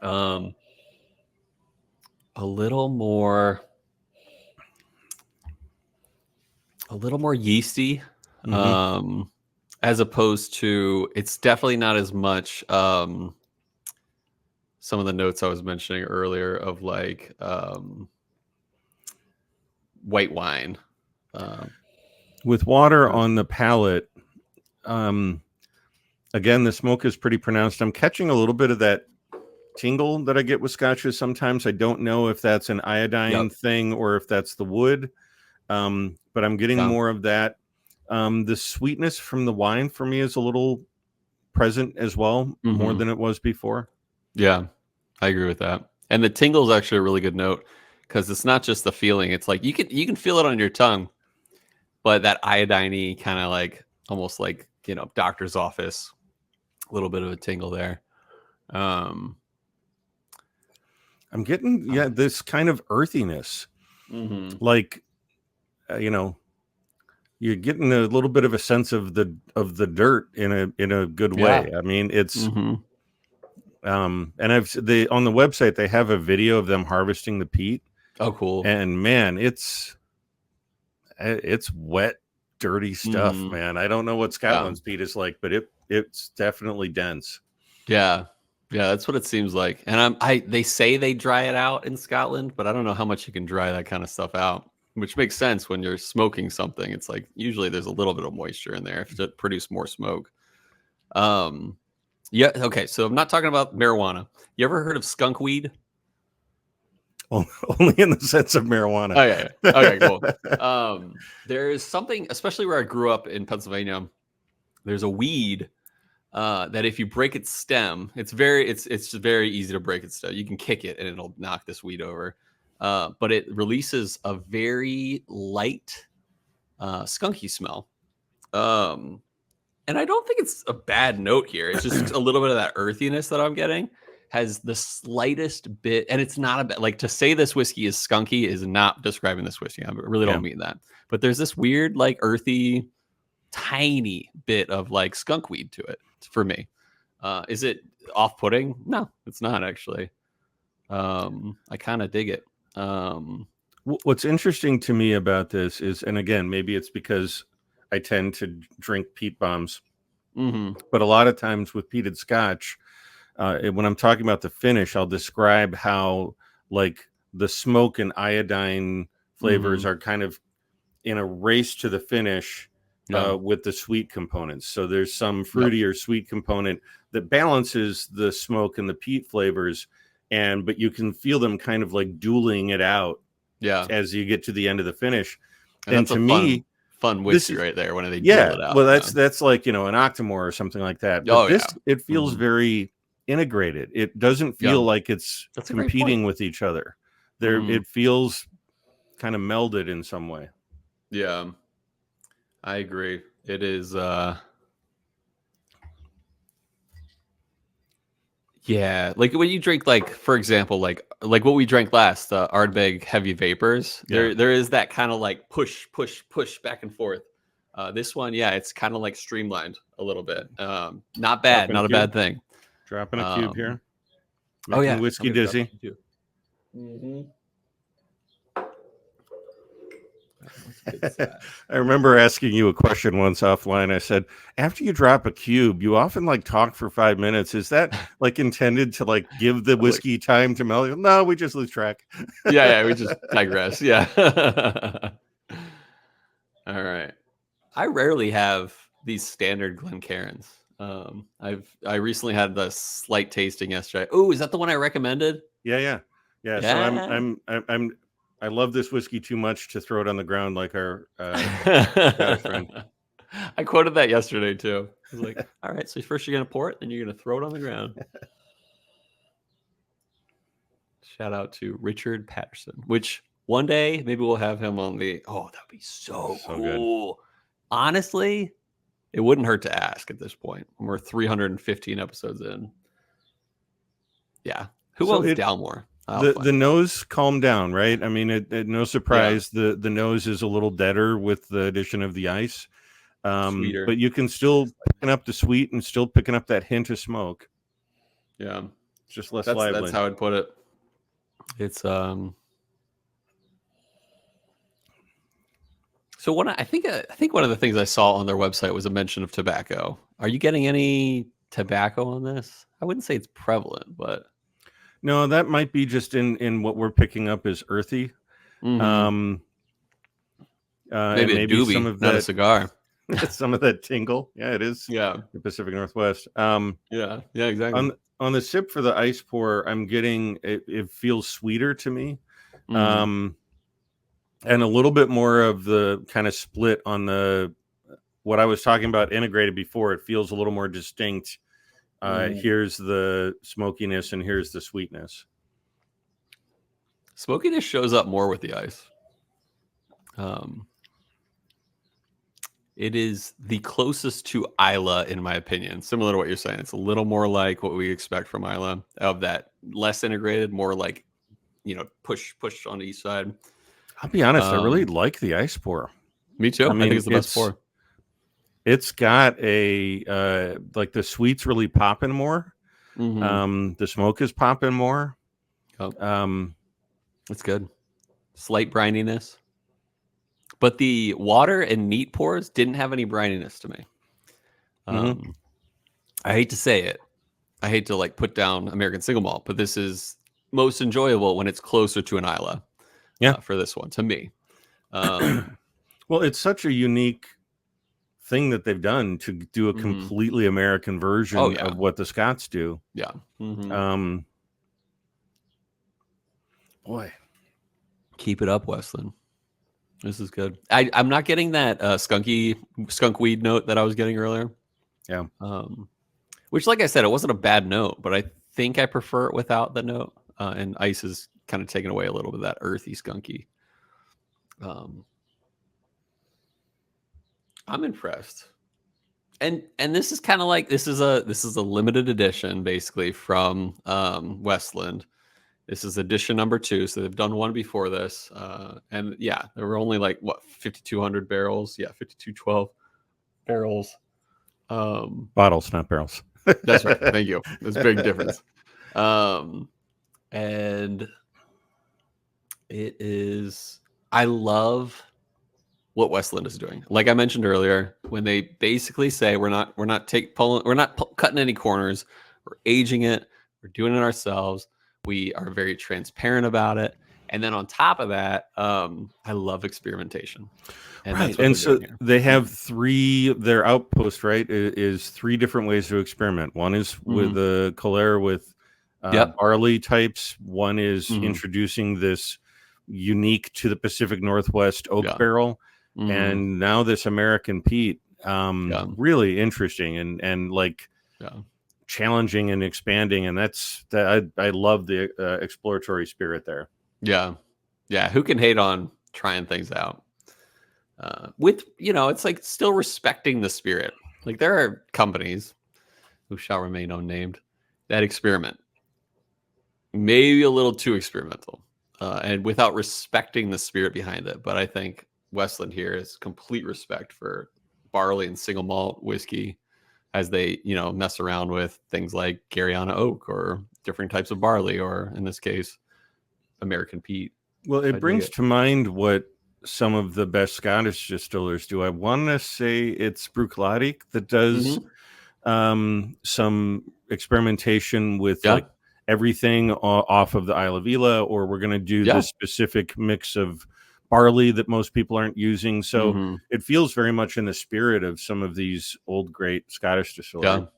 A little more yeasty. As opposed to, it's definitely not as much some of the notes I was mentioning earlier of like white wine. With water on the palate, again, the smoke is pretty pronounced. I'm catching a little bit of that tingle that I get with scotches sometimes. I don't know if that's an iodine thing or if that's the wood, but I'm getting more of that. The sweetness from the wine for me is a little present as well, more than it was before. Yeah, I agree with that. And the tingle is actually a really good note because it's not just the feeling. It's like you can feel it on your tongue, but that iodine-y kind of like almost like, doctor's office, a little bit of a tingle there. I'm getting this kind of earthiness, like you're getting a little bit of a sense of the dirt in a good way. I mean, it's and on the website they have a video of them harvesting the peat. Oh, cool. And man, it's wet, dirty stuff, man. I don't know what Scotland's peat is like, but it's definitely dense. Yeah, that's what it seems like. And they say they dry it out in Scotland, but I don't know how much you can dry that kind of stuff out, which makes sense when you're smoking something. It's like usually there's a little bit of moisture in there to produce more smoke. Yeah. Okay. So I'm not talking about marijuana. You ever heard of skunk weed? Only in the sense of marijuana. Oh, yeah. Okay, cool. There is something, especially where I grew up in Pennsylvania, there's a weed that if you break its stem, it's just very easy to break its stem. You can kick it and it'll knock this weed over. But it releases a very light, skunky smell. And I don't think it's a bad note here. It's just a little bit of that earthiness that I'm getting has the slightest bit, and it's not a bit like to say this whiskey is skunky is not describing this whiskey. I really don't mean that. But there's this weird, like earthy, tiny bit of like skunk weed to it for me. Is it off-putting? No, it's not actually. I kind of dig it. What's interesting to me about this is, and again, maybe it's because I tend to drink peat bombs, but a lot of times with peated Scotch, when I'm talking about the finish, I'll describe how like the smoke and iodine flavors are kind of in a race to the finish with the sweet components. So there's some fruity or sweet component that balances the smoke and the peat flavors, but you can feel them kind of like dueling it out as you get to the end of the finish. And to me, fun whiskey right there when they duel it out. Well, that's like, an Octomore or something like that. But it feels very integrated. It doesn't feel like it's competing with each other. It feels kind of melded in some way. Yeah, I agree. It is. Yeah, like when you drink, like for example, like what we drank last, the Ardbeg Heavy Vapors. There is that kind of like push back and forth. This one, it's kind of like streamlined a little bit. Not bad, not a bad thing. Dropping a cube here. Making whiskey dizzy. I remember asking you a question once offline. I said, after you drop a cube, you often like talk for 5 minutes. Is that like intended to like give the whiskey time to melt? No, we just lose track. We just digress. Yeah. All right. I rarely have these standard Glencairns. I recently had the slight tasting yesterday. Oh, is that the one I recommended? Yeah. So I love this whiskey too much to throw it on the ground like our Scottish friend. I quoted that yesterday too. I was like, all right, so first you're going to pour it, then you're going to throw it on the ground. Shout out to Richard Patterson, which one day maybe we'll have him on the. Oh, that'd be so cool. Good. Honestly, it wouldn't hurt to ask at this point. We're 315 episodes in. Yeah. Who owns Dalmore? The nose calmed down, right? I mean, no surprise. The nose is a little deader with the addition of the ice. Sweeter. But you can still picking up the sweet and still picking up that hint of smoke. Yeah. It's just less lively. That's how I'd put it. It's So I think one of the things I saw on their website was a mention of tobacco. Are you getting any tobacco on this? I wouldn't say it's prevalent, but no, that might be just in what we're picking up as earthy. Maybe a doobie, some of that, not a cigar. Some of that tingle. Yeah, it is. Yeah. The Pacific Northwest. Yeah, exactly. On the sip for the ice pour, I'm getting it feels sweeter to me. And a little bit more of the kind of split on what I was talking about integrated before. It feels a little more distinct Here's the smokiness, and here's the sweetness. Smokiness shows up more with the ice. It is the closest to Isla, in my opinion. Similar to what you're saying. It's a little more like what we expect from Isla, of that less integrated, more like, push on each side. I'll be honest, I really like the ice pour. Me too. I think it's the best pour. It's got a like the sweets really popping more. The smoke is popping more. It's good. Slight brininess. But the water and neat pours didn't have any brininess to me. I hate to say it. I hate to put down American single malt, but this is most enjoyable when it's closer to an Isla. Yeah, for this one, to me. Well, it's such a unique thing that they've done to do a completely American version of what the Scots do. Yeah. Boy, keep it up, Westland. This is good. I'm not getting that skunk weed note that I was getting earlier. Yeah. Which, like I said, it wasn't a bad note, but I think I prefer it without the note. And ice is kind of taking away a little bit of that earthy, skunky. I'm impressed. And this is kind of like this is a limited edition, basically, from Westland. This is edition number 2, so they've done one before this, and there were only 5,200 barrels. 5,212 barrels. Bottles, not barrels. That's right. Thank you. There's a big difference. And it is. I love what Westland is doing. Like I mentioned earlier, when they basically say we're not cutting any corners, we're aging it, we're doing it ourselves. We are very transparent about it. And then on top of that, I love experimentation. And so they have their outpost, right, is 3 different ways to experiment. One is with the Calera with barley types. One is introducing this unique to the Pacific Northwest oak barrel. And now this American peat, really interesting and challenging and expanding, and I love the exploratory spirit there. Who can hate on trying things out with it's still respecting the spirit. There are companies who shall remain unnamed that experiment maybe a little too experimental and without respecting the spirit behind it. But I think Westland here is complete respect for barley and single malt whiskey, as they, mess around with things like Garyana oak or different types of barley, or in this case, American peat. Well, it brings to mind what some of the best Scottish distillers do. I want to say it's Bruichladdich that does some experimentation with everything off of the Isle of Ela, or we're going to do this specific mix of barley that most people aren't using. So it feels very much in the spirit of some of these old great Scottish distilleries.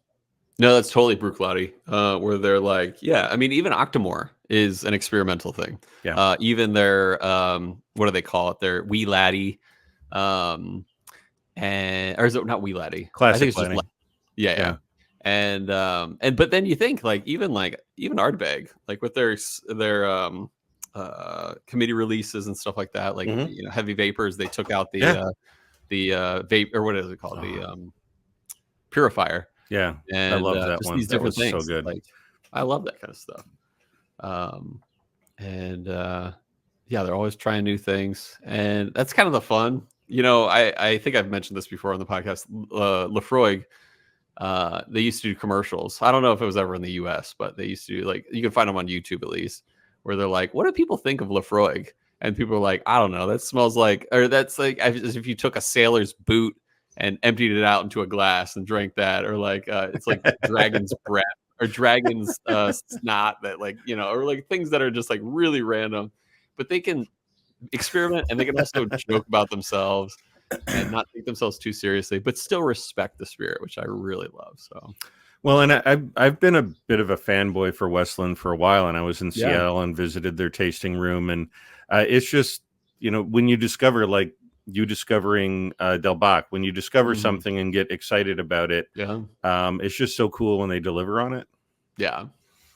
No, that's totally Bruichladdich, where they're even Octomore is an experimental thing. Even their what do they call it? Their Wee Laddie, or is it not Wee Laddie? Classic. I think it's just And but then you think even Ardbeg, with their committee releases and stuff like that, Heavy Vapors, they took out the vape, or what is it called, the purifier. And I love that one. These different things. So good. I love that kind of stuff. They're always trying new things, and that's kind of the fun. I think I've mentioned this before on the podcast. Lefroy, they used to do commercials. I don't know if it was ever in the US, but they used to do, you can find them on YouTube at least, where they're like, what do people think of Lefroy? And people are like, I don't know, that smells like, or that's as if you took a sailor's boot and emptied it out into a glass and drank that, or it's like dragon's breath or dragon's snot, that or things that are just really random, but they can experiment, and they can also joke about themselves and not take themselves too seriously, but still respect the spirit, which I really love. So, well, and I've been a bit of a fanboy for Westland for a while, and I was in Seattle and visited their tasting room, and it's just when you discover you discovering Del Bach, when you discover something and get excited about it. Yeah. It's just so cool when they deliver on it. Yeah.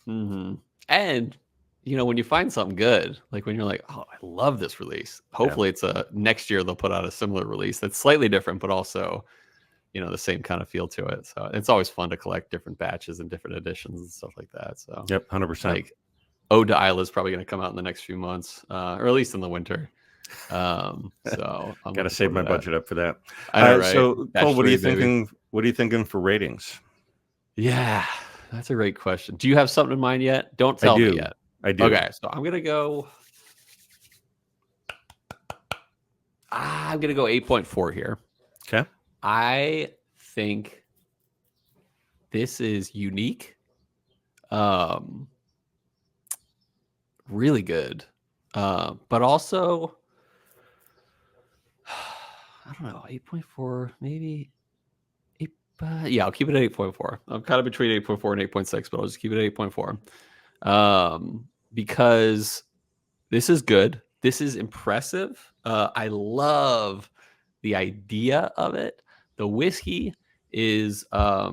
And when you find something good, like when you're like, oh, I love this release. Hopefully it's next year they'll put out a similar release that's slightly different, but also, the same kind of feel to it. So it's always fun to collect different batches and different editions and stuff like that. So yep, 100%. Like Ode to Isla is probably going to come out in the next few months, or at least in the winter. So I'm got to save my budget up for that. I know, right? So Cole, what are you thinking? Baby. What are you thinking for ratings? Yeah, that's a great question. Do you have something in mind yet? Don't tell me yet. I do. Okay, so I'm gonna go 8.4 here. Okay. I think this is unique. Really good. But also, I don't know, 8.4, maybe 8. Yeah, I'll keep it at 8.4. I'm kind of between 8.4 and 8.6, but I'll just keep it at 8.4. Because this is good. This is impressive. I love the idea of it. The whiskey is, I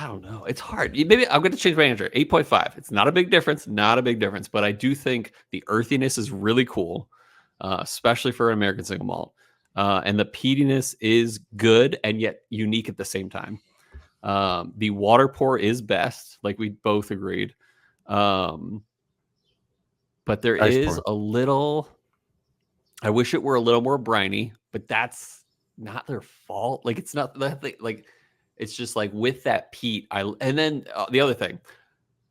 don't know. It's hard. Maybe I'm going to change my answer. 8.5. It's not a big difference. But I do think the earthiness is really cool, especially for an American single malt. And the peatiness is good and yet unique at the same time. The water pour is best, like we both agreed. But there is a little, I wish it were a little more briny, but that's not their fault. Like, it's not like, it's just like with that peat. And then the other thing,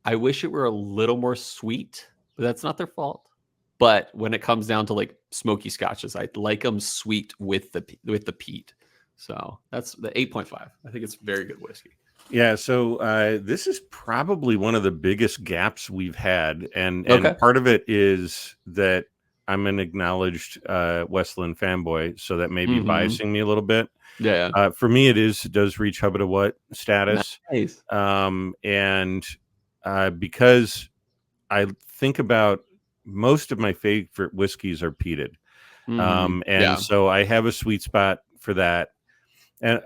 I wish it were a little more sweet, but that's not their fault. But when it comes down to like smoky scotches, I like them sweet with the peat. So that's the 8.5. I think it's very good whiskey. Yeah, so this is probably one of the biggest gaps we've had, and part of it is that I'm an acknowledged Westland fanboy, so that may be biasing me a little bit. Yeah. For me, it does reach Hubba to What status. Nice. And because I think about most of my favorite whiskeys are peated. So I have a sweet spot for that. And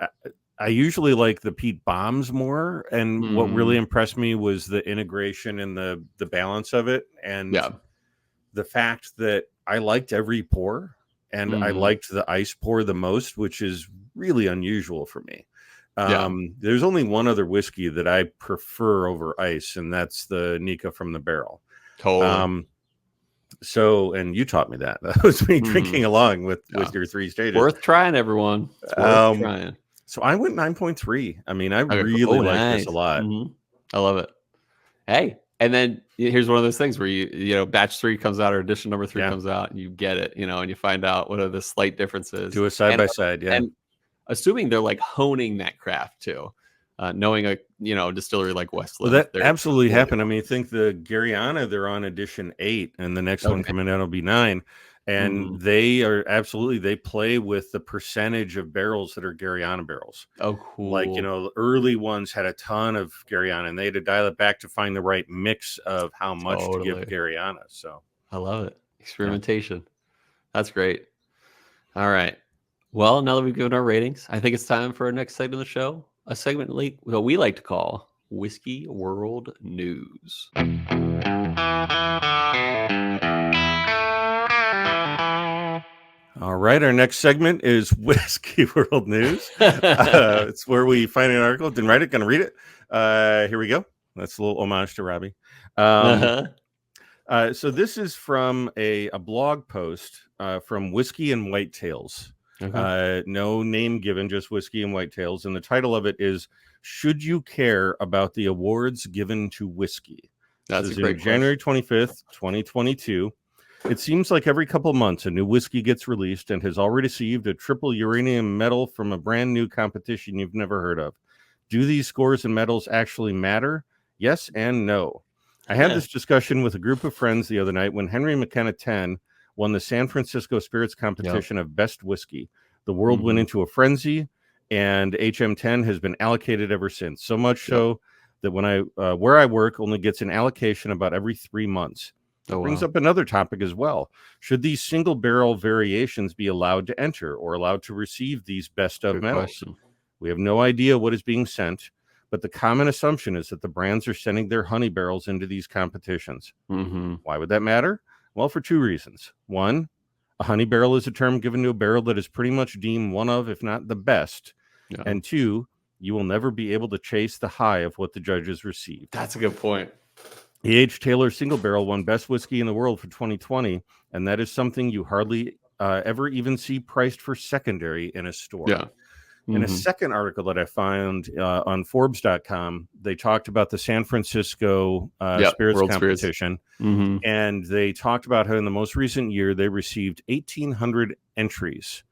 I usually like the peat bombs more. And what really impressed me was the integration and the balance of it. And the fact that I liked every pour and I liked the ice pour the most, which is really unusual for me. There's only one other whiskey that I prefer over ice, and that's the Nika from the barrel. Totally. So, and you taught me that. That was me drinking along with your 3 stages. Worth trying, everyone. It's worth trying. So I went 9.3. I mean, I really like this a lot. I love it. Hey, and then here's one of those things where you batch 3 comes out or edition number 3 comes out, and you get it, and you find out what are the slight differences. Do a side by side, and assuming they're like honing that craft too, knowing a distillery like Westland. Well, that absolutely happened. I mean, I think the Garyana, they're on edition 8, and the next one coming out will be 9. And they are they play with the percentage of barrels that are Garyana barrels. Oh, cool. Like, the early ones had a ton of Garyana, and they had to dial it back to find the right mix of how much to give Garyana. So I love it. Experimentation. That's great. All right. Well, now that we've given our ratings, I think it's time for our next segment of the show, a segment that we like to call Whiskey World News. All right, our next segment is Whiskey World News. It's where we find an article, didn't write it, gonna read it. Here we go. That's a little homage to Robbie. So this is from a blog post from Whiskey and Whitetails. No name given, just Whiskey and Whitetails. And the title of it is, Should You Care About the Awards Given to Whiskey? That's this is in January 25th, 2022. It seems like every couple months a new whiskey gets released and has already received a triple uranium medal from a brand new competition you've never heard of. Do these scores and medals actually matter? Yes and no. I had this discussion with a group of friends the other night when Henry McKenna 10 won the San Francisco Spirits competition of best whiskey. The world went into a frenzy, and HM10 has been allocated ever since. So much so that when where I work only gets an allocation about every 3 months. It brings up another topic as well. Should these single barrel variations be allowed to enter or allowed to receive these best of medals? Question. We have no idea what is being sent, but the common assumption is that the brands are sending their honey barrels into these competitions. Why would that matter? Well, for two reasons. One, a honey barrel is a term given to a barrel that is pretty much deemed one of, if not the best. Yeah. And two, you will never be able to chase the high of what the judges received. That's a good point. The H. Taylor Single Barrel won Best Whiskey in the World for 2020, and that is something you hardly ever even see priced for secondary in a store. Yeah. In a second article that I found on Forbes.com, they talked about the San Francisco Spirits competition, and they talked about how in the most recent year they received 1,800 entries,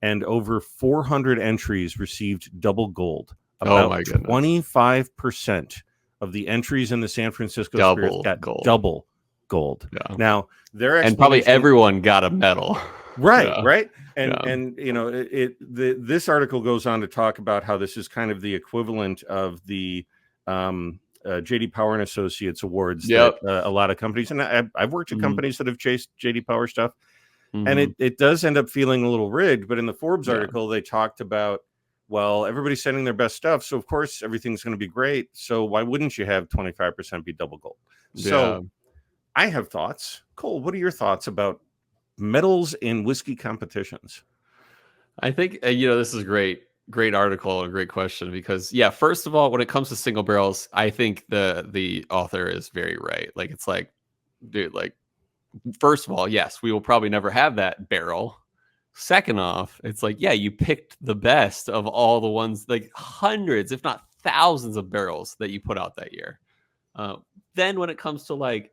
and over 400 entries received double gold. About 25% of the entries in the San Francisco Spirits got double gold. Yeah. Now, and probably everyone got a medal. Right, right. And you know, this article goes on to talk about how this is kind of the equivalent of the JD Power and Associates awards that a lot of companies, and I've worked at companies that have chased JD Power stuff, and it does end up feeling a little rigged. But in the Forbes article, they talked about, well, everybody's sending their best stuff, so of course everything's going to be great. So why wouldn't you have 25% be double gold? So I have thoughts. Cole, what are your thoughts about medals in whiskey competitions? I think this is great article and great question, because first of all, when it comes to single barrels, I think the author is very right. Like, it's like, dude, like, first of all, yes, we will probably never have that barrel. Second off, it's like, you picked the best of all the ones, like hundreds, if not thousands of barrels that you put out that year. Then when it comes to, like,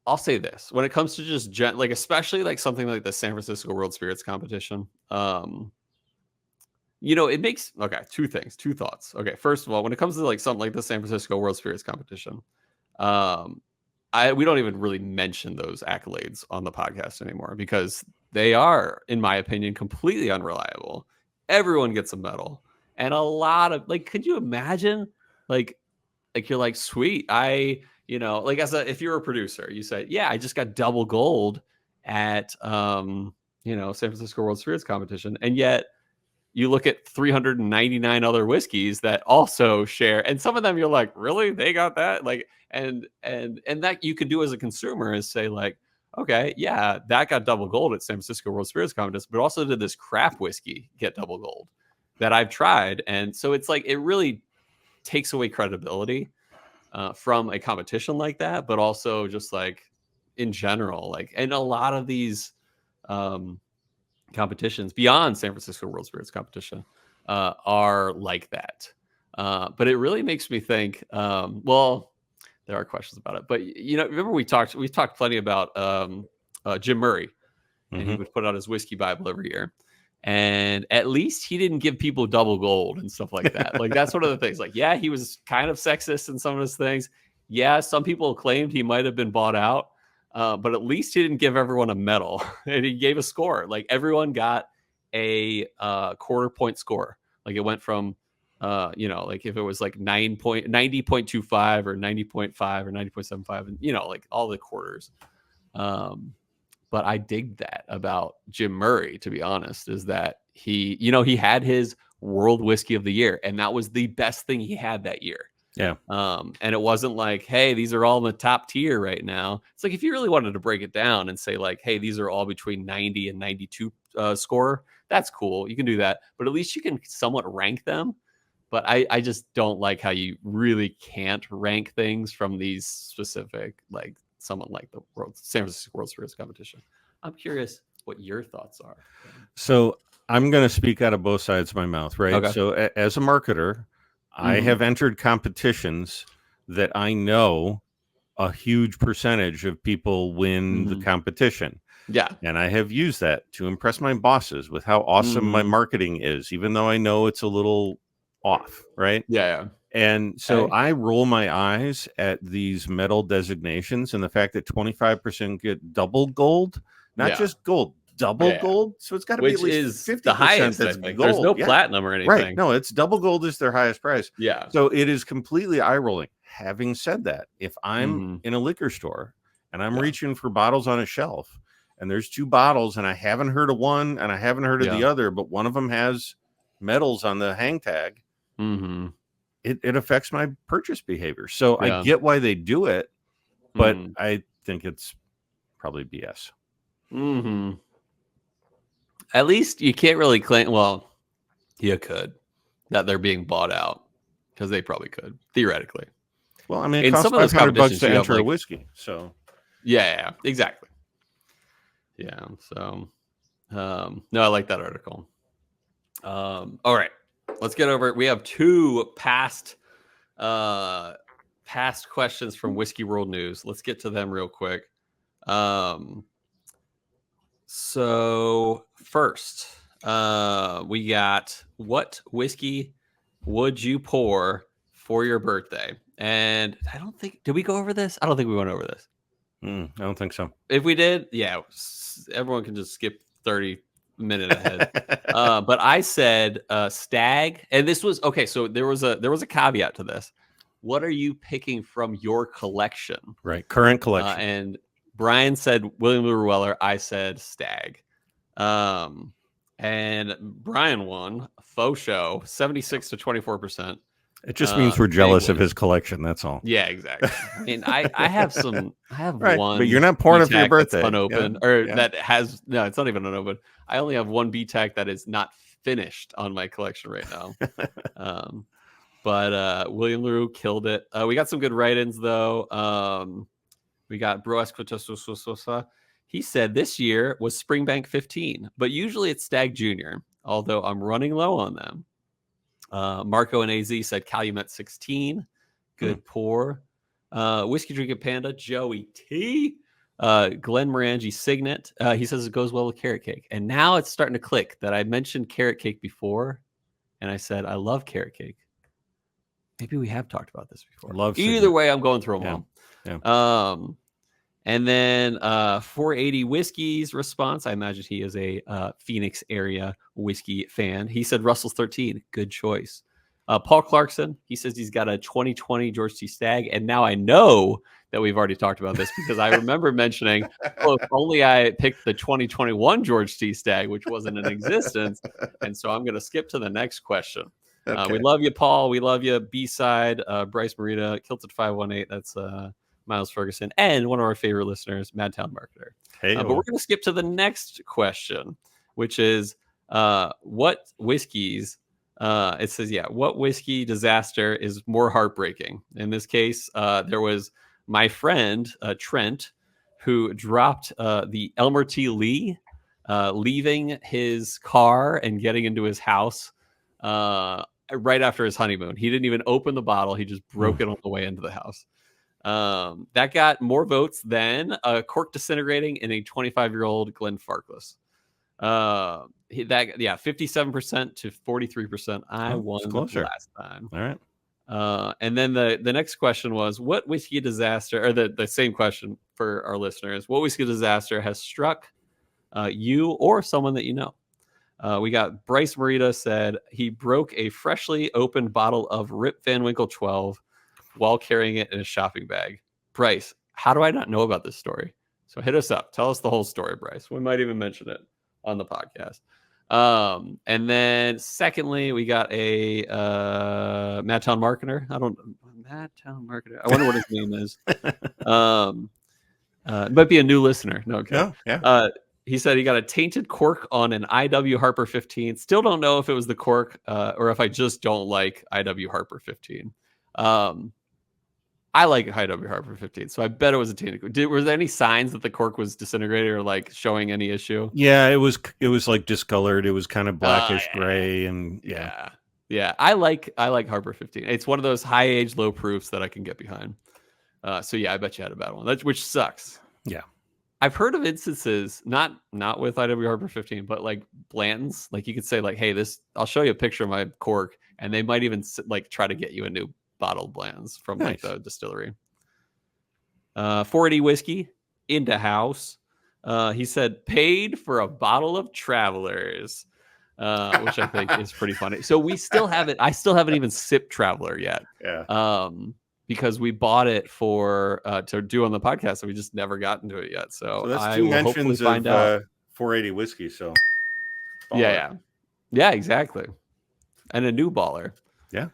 I'll say this, when it comes to just like, especially like something like the San Francisco World Spirits competition, it makes, two thoughts. Okay. First of all, when it comes to like something like the San Francisco World Spirits competition, we don't even really mention those accolades on the podcast anymore, because they are, in my opinion, completely unreliable. Everyone gets a medal, and a lot of, like, could you imagine, like you're like, sweet, like, if you're a producer, you say, I just got double gold at, San Francisco World Spirits competition. And yet you look at 399 other whiskeys that also share. And some of them you're like, really? They got that? Like, and that you could do as a consumer is say, like, okay, that got double gold at San Francisco World Spirits competition, but also did this crap whiskey get double gold that I've tried. And so it's like, it really takes away credibility from a competition like that, but also just like in general, like, and a lot of these competitions beyond San Francisco World Spirits competition are like that. But it really makes me think, well, there are questions about it, but remember we've talked plenty about Jim Murray, and he would put out his whiskey Bible every year. And at least he didn't give people double gold and stuff like that. Like, that's one of the things. Like, he was kind of sexist in some of his things. Some people claimed he might have been bought out, but at least he didn't give everyone a medal, and he gave a score. Like, everyone got a quarter point score. Like, it went from, like, if it was like 90.25 or 90.5 or 90.75, and like all the quarters. But I dig that about Jim Murray, to be honest, is that he had his World Whiskey of the Year, and that was the best thing he had that year. Yeah. And it wasn't like, hey, these are all in the top tier right now. It's like, if you really wanted to break it down and say, like, hey, these are all between 90 and 92 score, that's cool. You can do that, but at least you can somewhat rank them. But I just don't like how you really can't rank things from these specific, like, someone like the San Francisco World Spirits competition. I'm curious what your thoughts are. So I'm going to speak out of both sides of my mouth, right? Okay. So as a marketer, I have entered competitions that I know a huge percentage of people win the competition. Yeah. And I have used that to impress my bosses with how awesome my marketing is, even though I know it's a little off, right? Yeah. And so I roll my eyes at these medal designations and the fact that 25% get double gold, not just gold, double gold. So it's got to be at least 50% the highest, that's gold. There's no platinum or anything. Right. No, it's double gold is their highest price. Yeah. So it is completely eye rolling. Having said that, if I'm in a liquor store and I'm reaching for bottles on a shelf, and there's 2 bottles, and I haven't heard of one, and I haven't heard of the other, but one of them has medals on the hang tag. Mm-hmm. It affects my purchase behavior. So I get why they do it, but I think it's probably BS. Mm-hmm. At least you can't really claim. Well, you could that they're being bought out because they probably could theoretically. Well, I mean, it costs $500 to enter a whiskey. So yeah, exactly. Yeah. So no, I like that article. All right, let's get over it. We have 2 past questions from Whiskey World News. Let's get to them real quick. So first, we got, what whiskey would you pour for your birthday? And I don't think, did we go over this? I don't think we went over this. I don't think so. If we did, yeah, everyone can just skip 30 minutes ahead. But I said Stag, and this was okay. So there was a caveat to this. What are you picking from your collection? Right, current collection. And Bryan said William Lou Weller. I said Stag. And Bryan won faux show 76 to 24%. It just means we're jealous of his collection. That's all. Yeah, exactly. I mean, I have right, one, but you're not pouring it for your birthday. Unopened, that has no. It's not even unopened. I only have one BTAC that is not finished on my collection right now. But William LaRue killed it. We got some good write-ins though. We got Bro Esquitosa. He said this year was Springbank 15, but usually it's Stag Junior. Although I'm running low on them. Marco and AZ said Calumet 16. Good pour. Whiskey Drinking Panda, Joey T. Glenn Morangi Signet. He says it goes well with carrot cake. And now it's starting to click that I mentioned carrot cake before. And I said, I love carrot cake. Maybe we have talked about this before. Either way, I'm going through them all. Yeah. And then 480 Whiskey's response. I imagine he is a Phoenix area whiskey fan. He said Russell's 13. Good choice. Paul Clarkson, he says he's got a 2020 George T. Stag. And now I know that we've already talked about this because I remember mentioning, well, if only I picked the 2021 George T. Stag, which wasn't in existence. And so I'm going to skip to the next question. Okay. We love you, Paul. We love you. B-side, Bryce Marita, Kilted 518. That's Miles Ferguson, and one of our favorite listeners, Madtown Marketer. Hey, but we're going to skip to the next question, which is what whiskeys? It says, what whiskey disaster is more heartbreaking? In this case, there was my friend Trent, who dropped the Elmer T. Lee, leaving his car and getting into his house right after his honeymoon. He didn't even open the bottle; he just broke it on the way into the house. That got more votes than cork disintegrating in a 25-year-old Glenn Farkless. 57% to 43%. I won last time. All right. And then the next question was, what whiskey disaster, or the same question for our listeners, what whiskey disaster has struck you or someone that you know? We got Bryce Marita said he broke a freshly opened bottle of Rip Van Winkle 12 while carrying it in a shopping bag. Bryce, how do I not know about this story? So hit us up. Tell us the whole story, Bryce. We might even mention it on the podcast. And then secondly, we got a Madtown Marketer. Madtown Marketer. I wonder what his name is. It might be a new listener. No, okay. Yeah. He said he got a tainted cork on an IW Harper 15. Still don't know if it was the cork or if I just don't like IW Harper 15. I like IW Harper 15, so I bet it was a tainted cork. Were there any signs that the cork was disintegrated or like showing any issue? Yeah, it was like discolored. It was kind of blackish gray, and yeah. I like Harper 15. It's one of those high age, low proofs that I can get behind. So yeah, I bet you had a bad one. Which sucks. Yeah. I've heard of instances, not with IW Harper 15, but like Blanton's. Like you could say, like, hey, I'll show you a picture of my cork, and they might even like try to get you a new bottled Blanton's from like the distillery. 480 Whiskey into house. He said paid for a bottle of Travelers, which I think is pretty funny. So we still haven't. I still haven't even sipped Traveler yet. Yeah. because we bought it for to do on the podcast, and we just never got into it yet. So that's I two will hopefully mentions find of out. 480 whiskey. So Yeah, exactly. And a new baller. Yeah.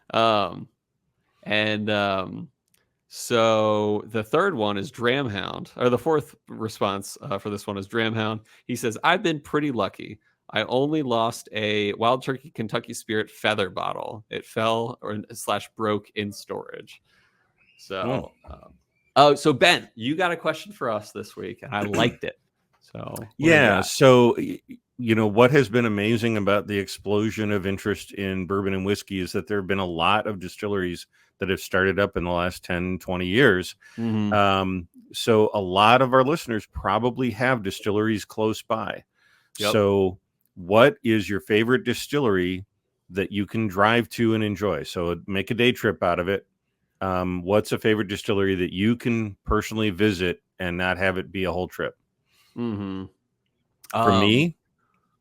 So the third one is Dramhound, or the fourth response for this one is Dramhound. He says, I've been pretty lucky. I only lost a Wild Turkey Kentucky Spirit feather bottle. It fell / broke in storage. So, so Ben, you got a question for us this week, and I liked it. So yeah. So, what has been amazing about the explosion of interest in bourbon and whiskey is that there have been a lot of distilleries that have started up in the last 10, 20 years. Mm-hmm. So a lot of our listeners probably have distilleries close by. Yep. So what is your favorite distillery that you can drive to and enjoy? So make a day trip out of it. What's a favorite distillery that you can personally visit and not have it be a whole trip? Mm-hmm. For me,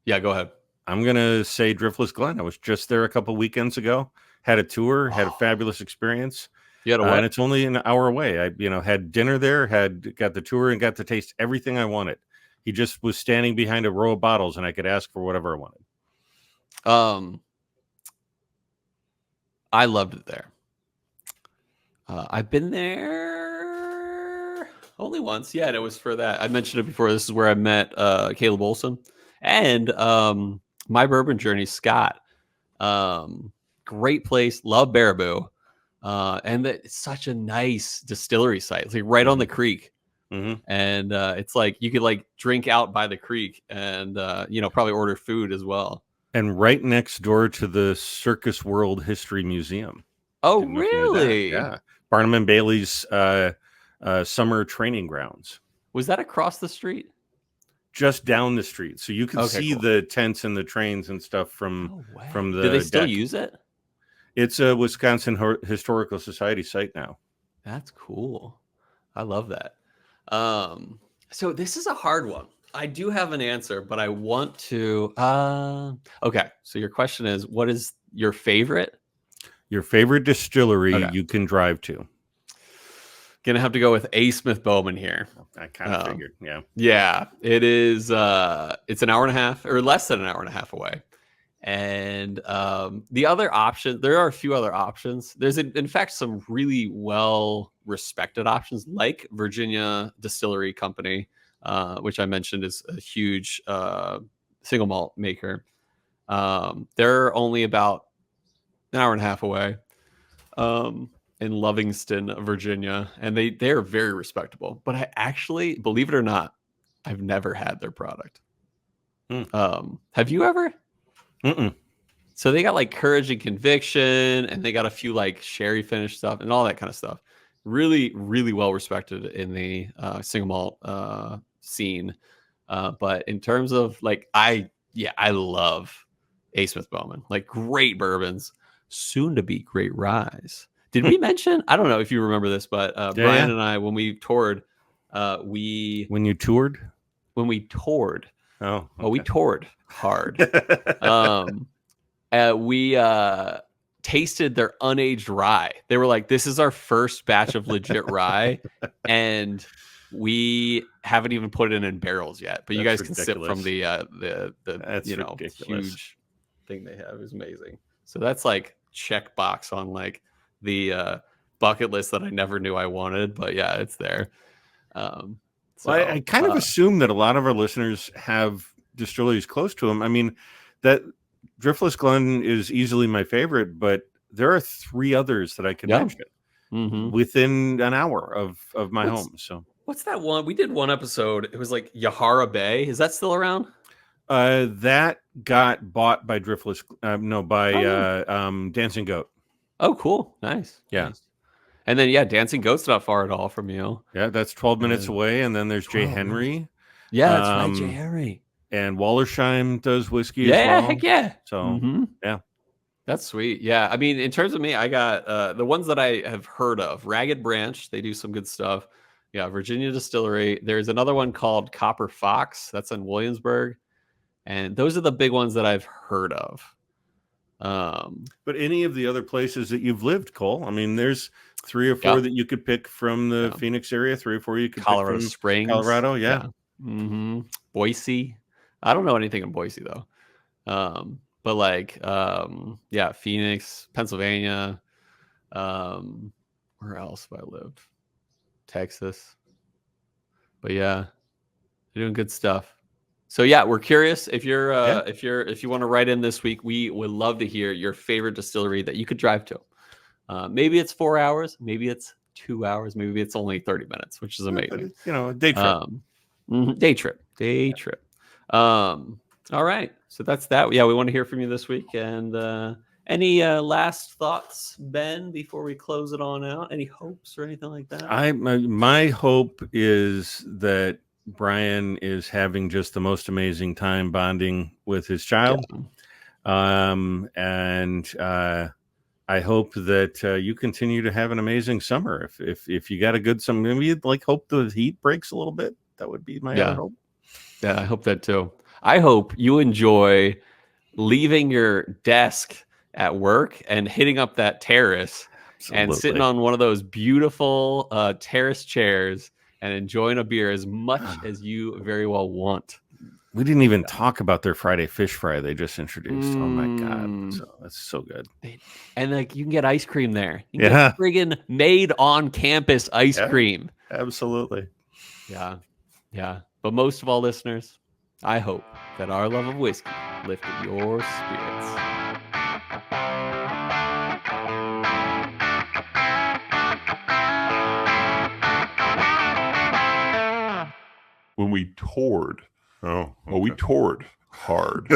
yeah, go ahead. I'm gonna say Driftless Glen. I was just there a couple weekends ago. Had a tour. Had a fabulous experience. You had a what? And it's only an hour away. I had dinner there. Got the tour and got to taste everything I wanted. He just was standing behind a row of bottles, and I could ask for whatever I wanted. I loved it there. I've been there only once. Yeah, and it was for that. I mentioned it before. This is where I met Caleb Olson and my bourbon journey, Scott. Great place. Love Baraboo. And it's such a nice distillery site. It's like right on the creek. Mm-hmm. And it's like you could like drink out by the creek and probably order food as well. And right next door to the Circus World History Museum. Oh, really? Yeah. Barnum and Bailey's summer training grounds. Was that across the street? Just down the street. So you can see the tents and the trains and stuff from the Do they still deck. use it? It's a Wisconsin Historical Society site now. That's cool. I love that. So this is a hard one. I do have an answer, but I want to okay. So your question is, what is your favorite? Your favorite distillery you can drive to. Gonna have to go with A. Smith Bowman here. I kind of figured, yeah. Yeah, it is. It's an hour and a half, or less than an hour and a half away. And the other option, there are a few other options. There's in fact some really well respected options, like Virginia Distillery Company, which I mentioned is a huge single malt maker. They're only about an hour and a half away in Lovingston, Virginia, and they're very respectable. But I actually, believe it or not, I've never had their product. Have you ever? Mm-mm. So they got like Courage and Conviction, and they got a few like sherry finish stuff and all that kind of stuff. Really, really well respected in the single malt scene. But in terms of like, I love A. Smith Bowman. Like great bourbons, soon to be great ryes. Did we mention? I don't know if you remember this, but Bryan and I, when we toured, when we toured. Oh, we toured hard. We tasted their unaged rye. They were like, "This is our first batch of legit rye, and we haven't even put it in barrels yet. But you guys can sip from the huge thing they have. Is amazing. So that's like check box on like the bucket list that I never knew I wanted, but yeah, it's there. I kind of assume that a lot of our listeners have distilleries close to them. I mean, that Driftless Glen is easily my favorite, but there are 3 others that I can mention within an hour of my home. So what's that one? We did one episode. It was like Yahara Bay. Is that still around? That got bought by Driftless. Dancing Goat. Oh, cool. Nice. Yeah. Nice. And then, Dancing Goat's not far at all from you. Yeah, that's 12 minutes away. And then there's Jay Henry. Yeah, that's right, Jay Henry. And Wallersheim does whiskey as well. Heck yeah. So, yeah. That's sweet. Yeah. I mean, in terms of me, I got the ones that I have heard of. Ragged Branch, they do some good stuff. Yeah, Virginia Distillery. There's another one called Copper Fox. That's in Williamsburg. And those are the big ones that I've heard of. But any of the other places that you've lived, Cole, I mean, there's 3 or 4 that you could pick from the Phoenix area, 3 or 4 you could Colorado pick from Springs, Colorado. Yeah. Boise. I don't know anything in Boise though. But like, Phoenix, Pennsylvania. Where else have I lived? Texas. But yeah, they're doing good stuff. So yeah, we're curious if you're if you want to write in this week, we would love to hear your favorite distillery that you could drive to. Maybe it's 4 hours, maybe it's 2 hours, maybe it's only 30 minutes, which is amazing. Day trip. Day trip. All right. So that's that. Yeah, we want to hear from you this week. And any last thoughts, Ben, before we close it on out? Any hopes or anything like that? My hope is that Bryan is having just the most amazing time bonding with his child. And I hope that you continue to have an amazing summer. If you got a good summer, maybe you'd hope the heat breaks a little bit. That would be my other hope. Yeah, I hope that too. I hope you enjoy leaving your desk at work and hitting up that terrace and sitting on one of those beautiful terrace chairs and enjoying a beer as much as you very well want. We didn't even talk about their Friday fish fry they just introduced. Oh my God. That's so good. And you can get ice cream there. You can get friggin' made on campus ice cream. Absolutely. Yeah. But most of all, listeners, I hope that our love of whiskey lifted your spirits. When we toured, we toured hard.